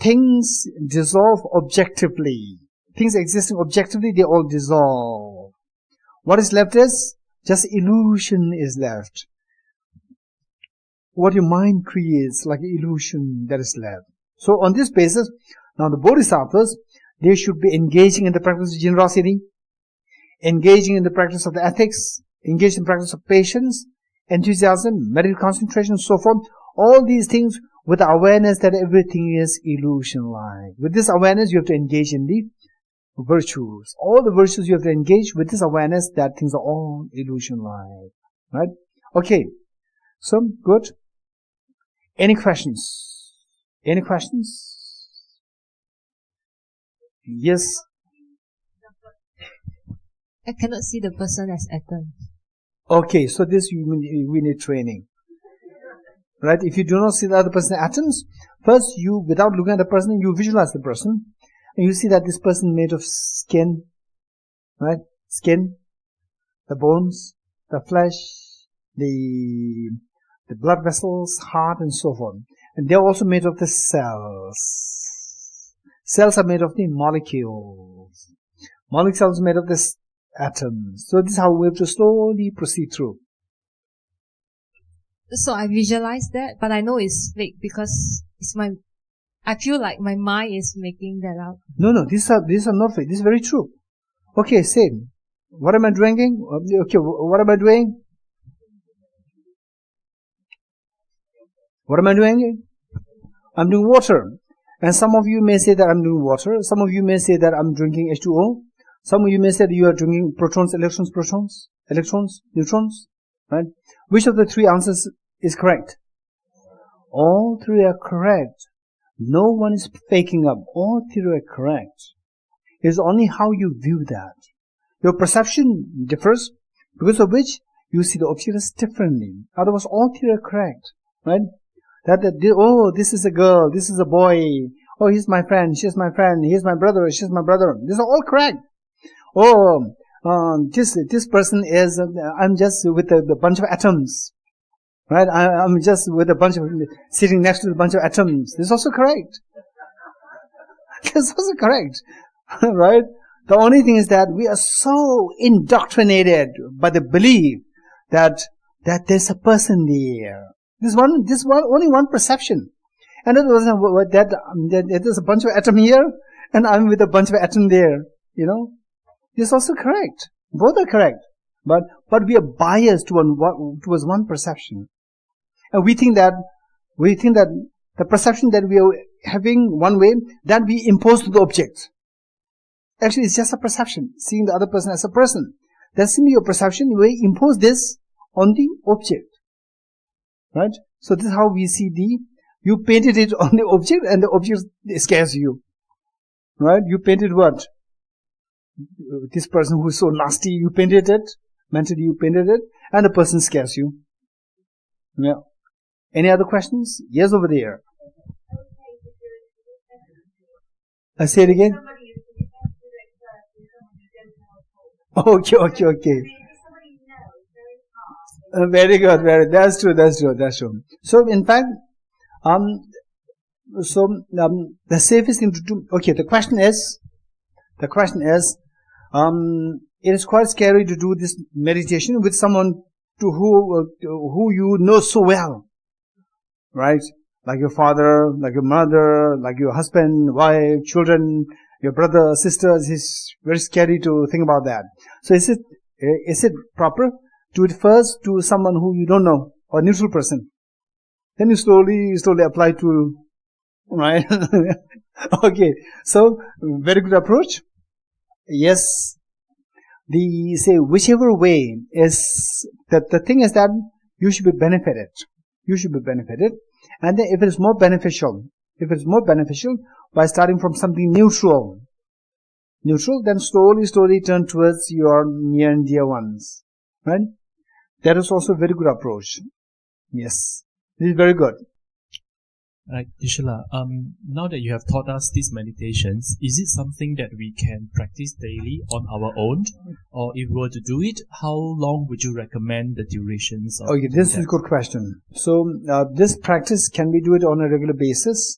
things dissolve objectively. Things existing objectively, they all dissolve. What is left is just illusion is left. What your mind creates, like illusion, that is left. So on this basis, now the bodhisattvas, they should be engaging in the practice of generosity, engaging in the practice of the ethics, engaged in the practice of patience, enthusiasm, meditate concentration, and so forth. All these things with the awareness that everything is illusion-like. With this awareness, you have to engage in the virtues. All the virtues you have to engage with this awareness that things are all illusion-like. Right? Okay. So, good. Any questions? Any questions? Yes. I cannot see the person as atom. Okay, so this we need training. Right? If you do not see the other person atoms, first you, without looking at the person, you visualize the person, and you see that this person is made of skin, right? Skin, the bones, the flesh, the blood vessels, heart, and so forth. And they are also made of the cells. Cells are made of the molecules. Molecules are made of the atoms. So this is how we have to slowly proceed through. So I visualize that, but I know it's fake because I feel like my mind is making that up. No, these are not fake. This is very true. Okay, same. What am I drinking? Okay, what am I doing? What am I doing? I'm doing water. And some of you may say that I'm doing water. Some of you may say that I'm drinking H2O. Some of you may say that you are drinking protons, electrons, neutrons. Right? Which of the three answers is correct? All three are correct. No one is faking up. All three are correct. It's only how you view that. Your perception differs, because of which you see the objects differently. Otherwise, all three are correct. Right? Oh, this is a girl, this is a boy. Oh, he's my friend, she's my friend, he's my brother, she's my brother. These are all correct. Oh, this person is, I'm just with a bunch of atoms. Right? I'm just with a bunch of, sitting next to a bunch of atoms. This is also correct. This is also correct. Right? The only thing is that we are so indoctrinated by the belief that there's a person there. This one, only one perception. And it was that there's a bunch of atom here, and I'm with a bunch of atom there. You know? This is also correct. Both are correct. But we are biased towards one perception. And we think that the perception that we are having one way, that we impose to the object. Actually, it's just a perception. Seeing the other person as a person. That's simply your perception. We impose this on the object. Right? So this is how we see you painted it on the object, and the object scares you. Right? You painted what? This person who is so nasty, you painted it. Mentally you painted it, and the person scares you. Yeah. Any other questions? Yes, over there. I say it again. Okay. Very good. That's true. So, in fact, the safest thing to do. Okay, the question is, it is quite scary to do this meditation with someone who you know so well, right? Like your father, like your mother, like your husband, wife, children, your brother, sisters. It's very scary to think about that. So, is it proper? Do it first to someone who you don't know, or neutral person. Then you slowly apply to, right? Okay. So, very good approach. Yes. Whichever way is, the thing is that you should be benefited. And then if it is more beneficial by starting from something neutral, then slowly turn towards your near and dear ones. Right? That is also a very good approach. Yes. This is very good. Right, Geshe, now that you have taught us these meditations, is it something that we can practice daily on our own? Or if we were to do it, how long would you recommend the durations of Okay, this is a good question. So, this practice, can we do it on a regular basis?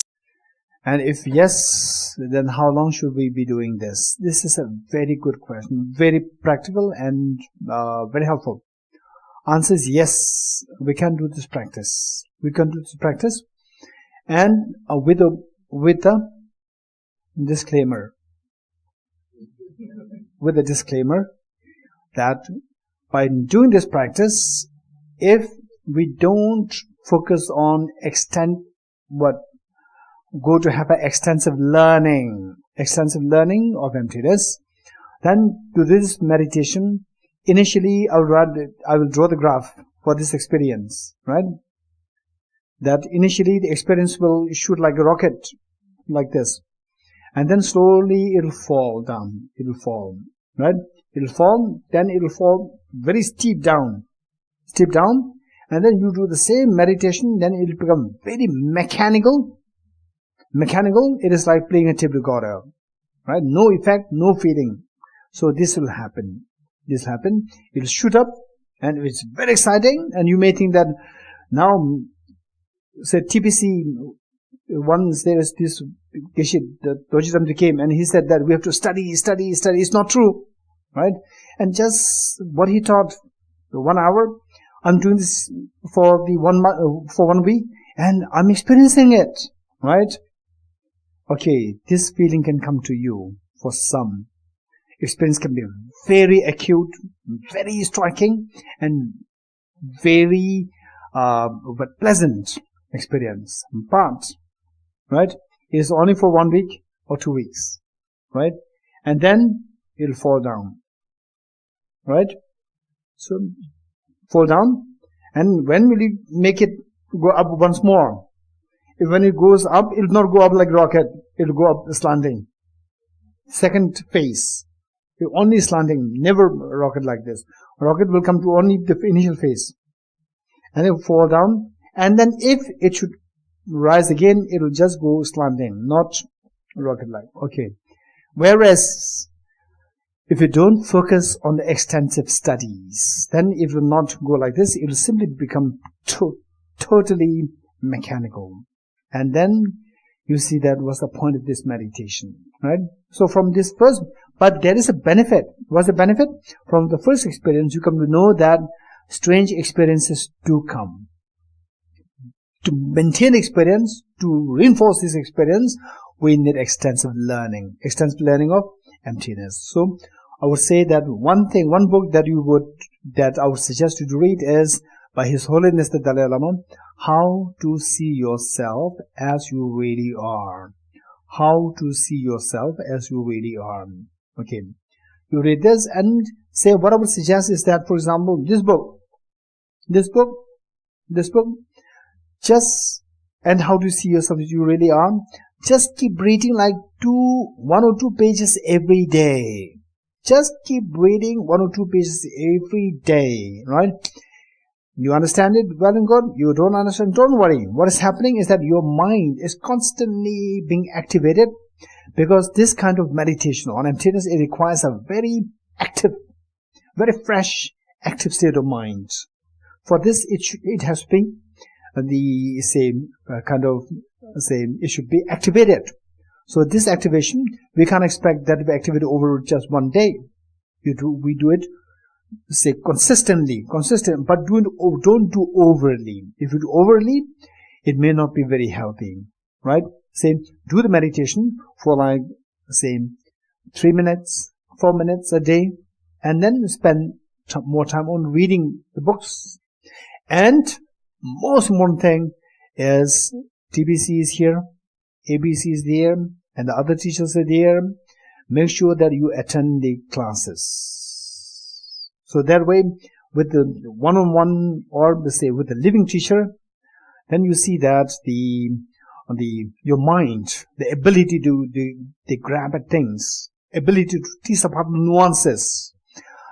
And if yes, then how long should we be doing this? This is a very good question. Very practical and very helpful. Answer is yes, we can do this practice. And with a disclaimer. With a disclaimer that by doing this practice, if we don't focus on go to have an extensive learning of emptiness, then to this meditation, initially I will draw the graph for this experience, right? That initially the experience will shoot like a rocket, like this. And then slowly it'll fall down. It'll fall, right? It'll fall, then it'll fall very steep down. Steep down. And then you do the same meditation, then it'll become very mechanical. Mechanical, it is like playing a tape recorder, right? No effect, no feeling. So this will happen. This will happen. It'll shoot up, and it's very exciting. And you may think that now, say TPC, once there is this Geshe, the Dorji Damdul came, and he said that we have to study. It's not true, right? And just what he taught, 1 hour, I'm doing this for 1 week, and I'm experiencing it, right? Okay, this feeling can come to you for some. Experience can be very acute, very striking, and very but pleasant experience. But, right, it is only for 1 week or 2 weeks, right? And then it'll fall down, right? So, fall down, and when will you make it go up once more? If when it goes up, it'll not go up like rocket, it'll go up slanting. Second phase, only slanting, never rocket like this. Rocket will come to only the initial phase, and it will fall down, and then if it should rise again, it will just go slanting, not rocket like. Okay. Whereas, if you don't focus on the extensive studies, then it will not go like this. It will simply become totally mechanical. And then you see that was the point of this meditation, right? So from this first, but there is a benefit. What's the benefit? From the first experience, you come to know that strange experiences do come. To maintain experience, to reinforce this experience, we need extensive learning of emptiness. So I would say that one book that I would suggest you to read is by His Holiness the Dalai Lama, How to See Yourself as You Really Are. How to See Yourself as You Really Are. Okay. You read this and say what I would suggest is that, for example, this book, just, and How to See Yourself as You Really Are, just keep reading like 1 or 2 pages every day. Just keep reading 1 or 2 pages every day, right? You understand it well and good. You don't understand, don't worry. What is happening is that your mind is constantly being activated, because this kind of meditation on emptiness, it requires a very active, very fresh, active state of mind. For this, it has to be the same it should be activated. So this activation, we can't expect that to be activated over just 1 day. We do it, say, consistent, but don't do overly. If you do overly, it may not be very healthy, right? Say, do the meditation for like, say, 3 minutes, 4 minutes a day, and then spend more time on reading the books. And most important thing is TBC is here, ABC is there, and the other teachers are there. Make sure that you attend the classes. So that way, with the one-on-one, or say with the living teacher, then you see that your mind, the ability to grab at things, ability to tease apart nuances,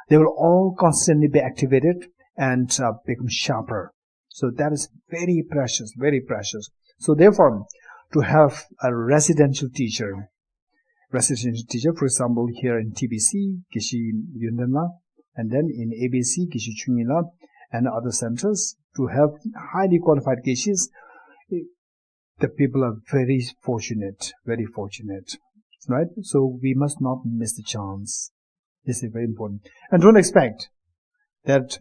they will all constantly be activated and become sharper. So that is very precious, very precious. So therefore, to have a residential teacher, for example, here in TBC, Geshe Yundanla, and then in ABC, Geshe Chungila, and other centers, to have highly qualified Geshes, the people are very fortunate, right? So we must not miss the chance. This is very important. And don't expect that,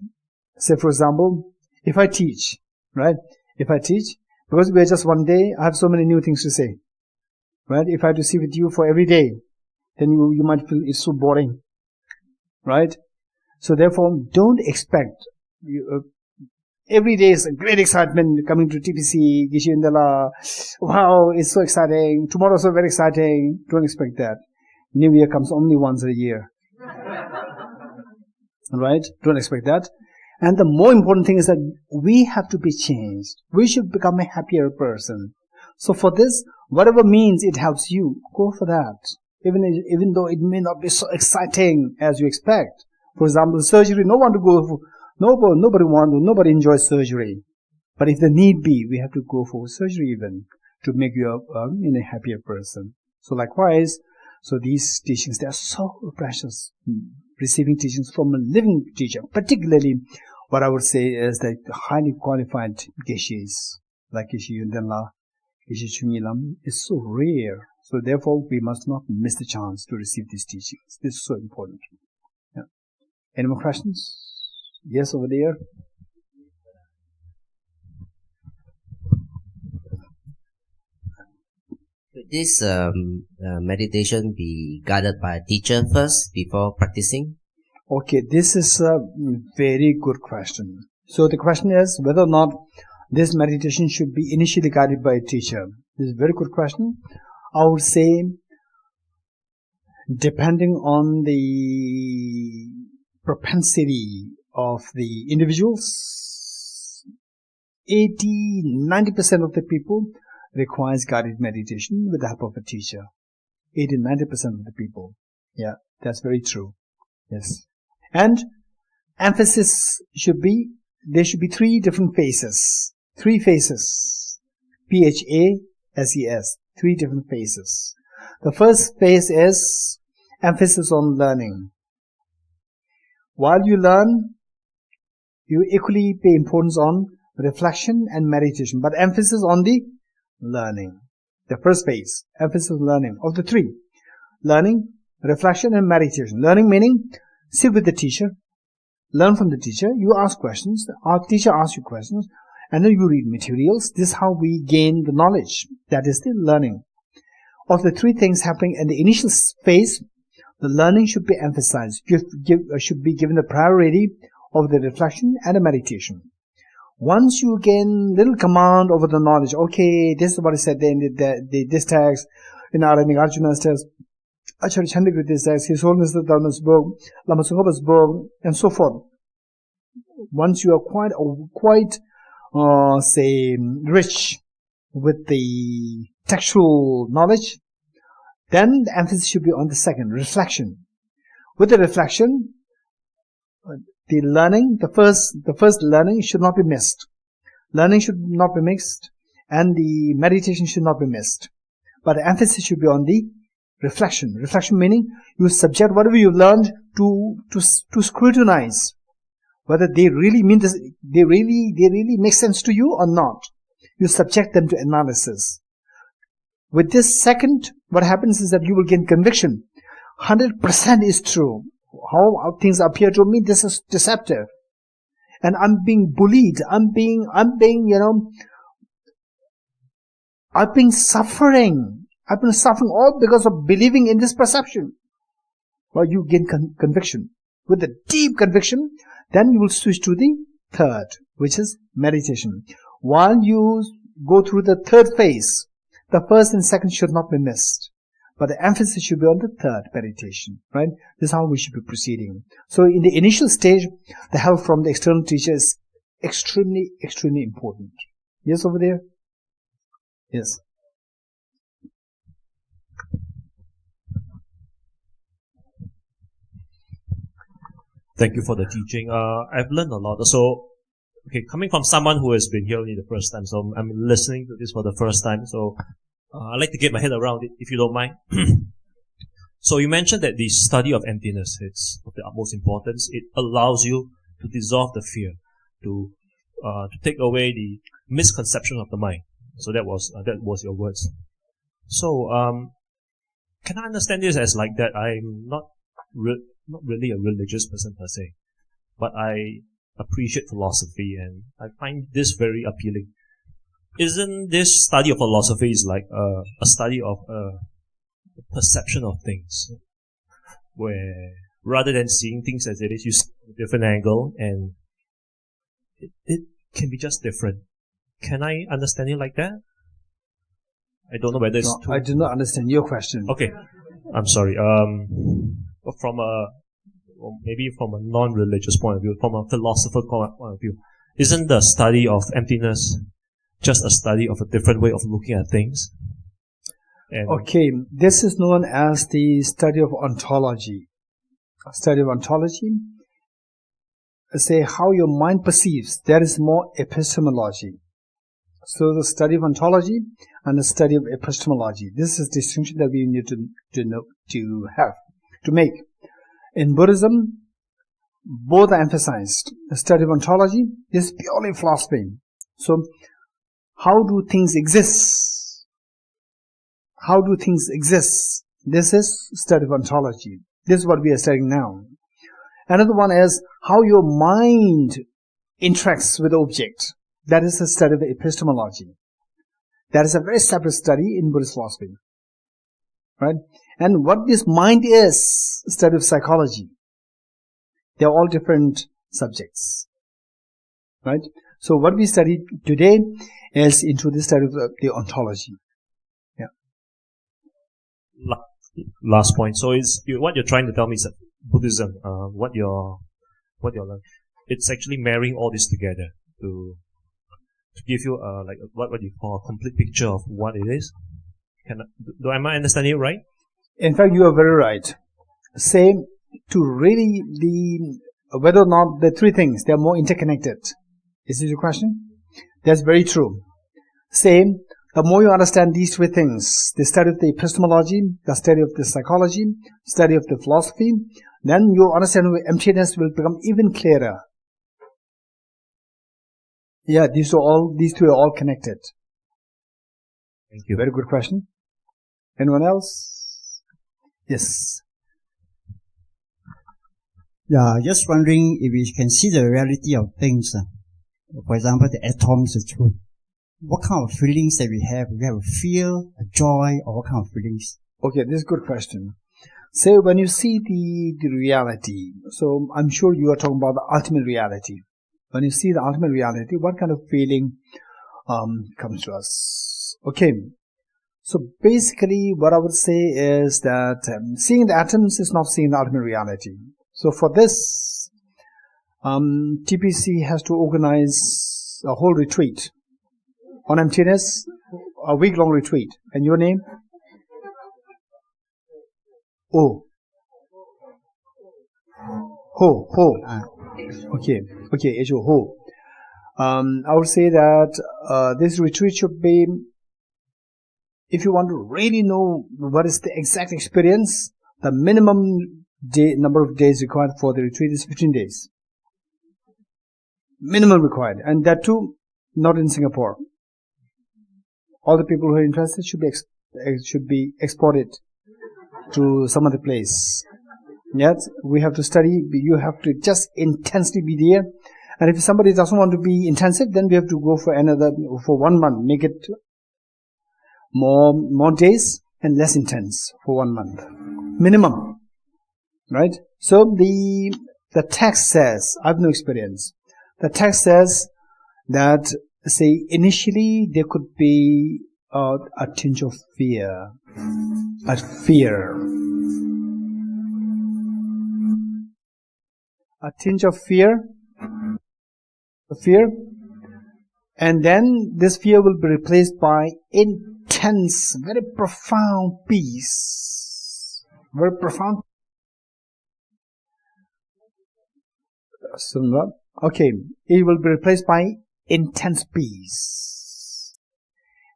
say for example, if I teach, right? Because we are just 1 day, I have so many new things to say, right? If I had to sit with you for every day, then you might feel it's so boring, right? So therefore, don't expect every day is a great excitement coming to TPC, Geshe Indala. Wow, it's so exciting. Tomorrow is so very exciting. Don't expect that. New Year comes only once a year. Right? Don't expect that. And the more important thing is that we have to be changed. We should become a happier person. So for this, whatever means it helps you, go for that. Even though it may not be so exciting as you expect. For example, surgery, nobody enjoys surgery. But if the need be, we have to go for surgery even to make you a happier person. So likewise, so these teachings, they are so precious. Receiving teachings from a living teacher, particularly what I would say is the highly qualified Geshes, like Geshe Yundenla, Geshe Chunyilam, is so rare. So therefore, we must not miss the chance to receive these teachings. This is so important. Yeah. Any more questions? Yes, over there. Should this meditation be guided by a teacher first before practicing? Okay, this is a very good question. So the question is whether or not this meditation should be initially guided by a teacher. This is a very good question. I would say, depending on the propensity of the individuals, 80-90% of the people requires guided meditation with the help of a teacher. 80-90% of the people. Yeah, that's very true. Yes. And emphasis there should be three different phases. 3 phases. PHASES. 3 different phases. The first phase is emphasis on learning. While you learn, you equally pay importance on reflection and meditation, but emphasis on the learning. The first phase, emphasis on learning. Of the 3, learning, reflection and meditation. Learning meaning sit with the teacher, learn from the teacher, you ask questions, our teacher asks you questions, and then you read materials. This is how we gain the knowledge. That is the learning. Of the 3 things happening in the initial phase, the learning should be emphasized, should be given the priority of the reflection and the meditation. Once you gain little command over the knowledge, okay, this is what is said in this text, in Arya Nagarjuna's text, Acharya Chandragiriti's text, His Holiness the Dharma's book, Lama Tsongkhapa's book, and so forth. Once you are quite rich with the textual knowledge, then the emphasis should be on the second, reflection. With the reflection, the learning, the first learning should not be missed. Learning should not be mixed, and the meditation should not be missed. But the emphasis should be on the reflection. Reflection meaning you subject whatever you learned to scrutinize whether they really mean this, they really make sense to you or not. You subject them to analysis. With this second, what happens is that you will gain conviction. 100% is true. How things appear to me, this is deceptive. And I'm being bullied. I'm being suffering. I've been suffering all because of believing in this perception. Well, you gain conviction. With a deep conviction, then you will switch to the third, which is meditation. While you go through the third phase, the first and second should not be missed. But the emphasis should be on the third, meditation, right? This is how we should be proceeding. So in the initial stage, the help from the external teacher is extremely, extremely important. Yes, over there? Yes. Thank you for the teaching. I've learned a lot. So, okay, coming from someone who has been here only the first time, so I'm listening to this for the first time. So, I'd like to get my head around it, if you don't mind. So, you mentioned that the study of emptiness is of the utmost importance. It allows you to dissolve the fear, to take away the misconception of the mind. So that was your words. So, can I understand this as like that I'm not really a religious person per se, but I appreciate philosophy and I find this very appealing. Isn't this study of philosophy is like a study of perception of things, where rather than seeing things as it is, you see a different angle and it can be just different. Can I understand it like that? I don't know whether it's I do not understand your question. Okay, I'm sorry. From a or maybe from a non-religious point of view, from a philosophical point of view, isn't the study of emptiness just a study of a different way of looking at things? And okay, this is known as the study of ontology. Study of ontology, say how your mind perceives, that is more epistemology. So the study of ontology and the study of epistemology, this is the distinction that we need to make. In Buddhism, both are emphasized. The study of ontology is purely philosophy. So, how do things exist? How do things exist? This is study of ontology. This is what we are studying now. Another one is how your mind interacts with the object. That is the study of epistemology. That is a very separate study in Buddhist philosophy. Right? And what this mind is, study of psychology. They are all different subjects. Right? So what we study today is into the study of the ontology. Yeah. Last point. So what you're trying to tell me is that Buddhism, what you're learning, it's actually marrying all this together to give you what you call a complete picture of what it is. Am I understanding it right? In fact, you are very right. Same to really whether or not the three things, they are more interconnected. Is this your question? That's very true. Same, the more you understand these three things, the study of the epistemology, the study of the psychology, study of the philosophy, then your understanding of emptiness will become even clearer. Yeah, these three are all connected. Thank you. Very good question. Anyone else? Yes. Yeah, just wondering if we can see the reality of things. For example, the atoms is true. What kind of feelings that we have? We have a fear, a joy, or what kind of feelings? Okay, this is a good question. Say when you see the reality, so I'm sure you are talking about the ultimate reality. When you see the ultimate reality, what kind of feeling comes to us? Okay, so basically what I would say is that seeing the atoms is not seeing the ultimate reality. So for this, TPC has to organize a whole retreat on emptiness, a week-long retreat. And your name? Oh. Ho. Okay, Ho. I would say that this retreat should be, if you want to really know what is the exact experience, the minimum number of days required for the retreat is 15 days. Minimum required. And that too, not in Singapore. All the people who are interested should be exported to some other place. Yes, we have to study. You have to just intensely be there. And if somebody doesn't want to be intensive, then we have to go for 1 month. Make it more days and less intense for 1 month. Minimum. Right? So the text says, I have no experience. The text says that, say, initially there could be a tinge of fear. A tinge of fear. And then this fear will be replaced by intense, very profound peace. Very profound. Okay, it will be replaced by intense peace.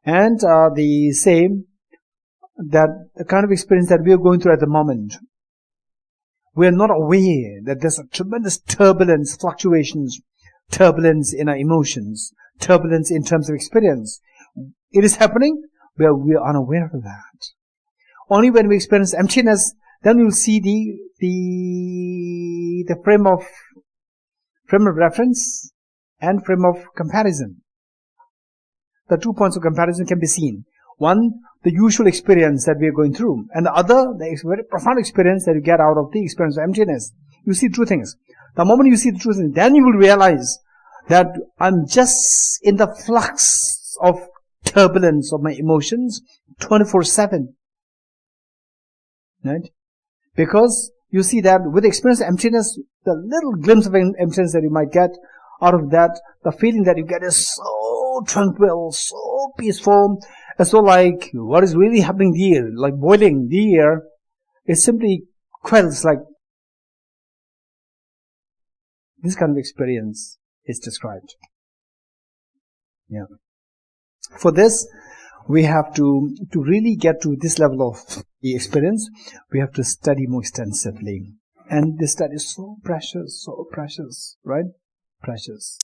And the same, that the kind of experience that we are going through at the moment, we are not aware that there's a tremendous turbulence, fluctuations, turbulence in our emotions, turbulence in terms of experience. It is happening, but we are unaware of that. Only when we experience emptiness, then we will see the frame of reference and frame of comparison. The 2 points of comparison can be seen. One, the usual experience that we are going through, and the other, the very profound experience that you get out of the experience of emptiness. You see two things. The moment you see the two things, then you will realize that I'm just in the flux of turbulence of my emotions 24/7. Right? Because you see that with the experience of emptiness, the little glimpse of emptiness that you might get out of that, the feeling that you get is so tranquil, so peaceful, as though like what is really happening there, like boiling there, it simply quells, like this kind of experience is described. Yeah. For this, we have to really get to this level of the experience, we have to study more extensively. And this study is so precious, right? Precious.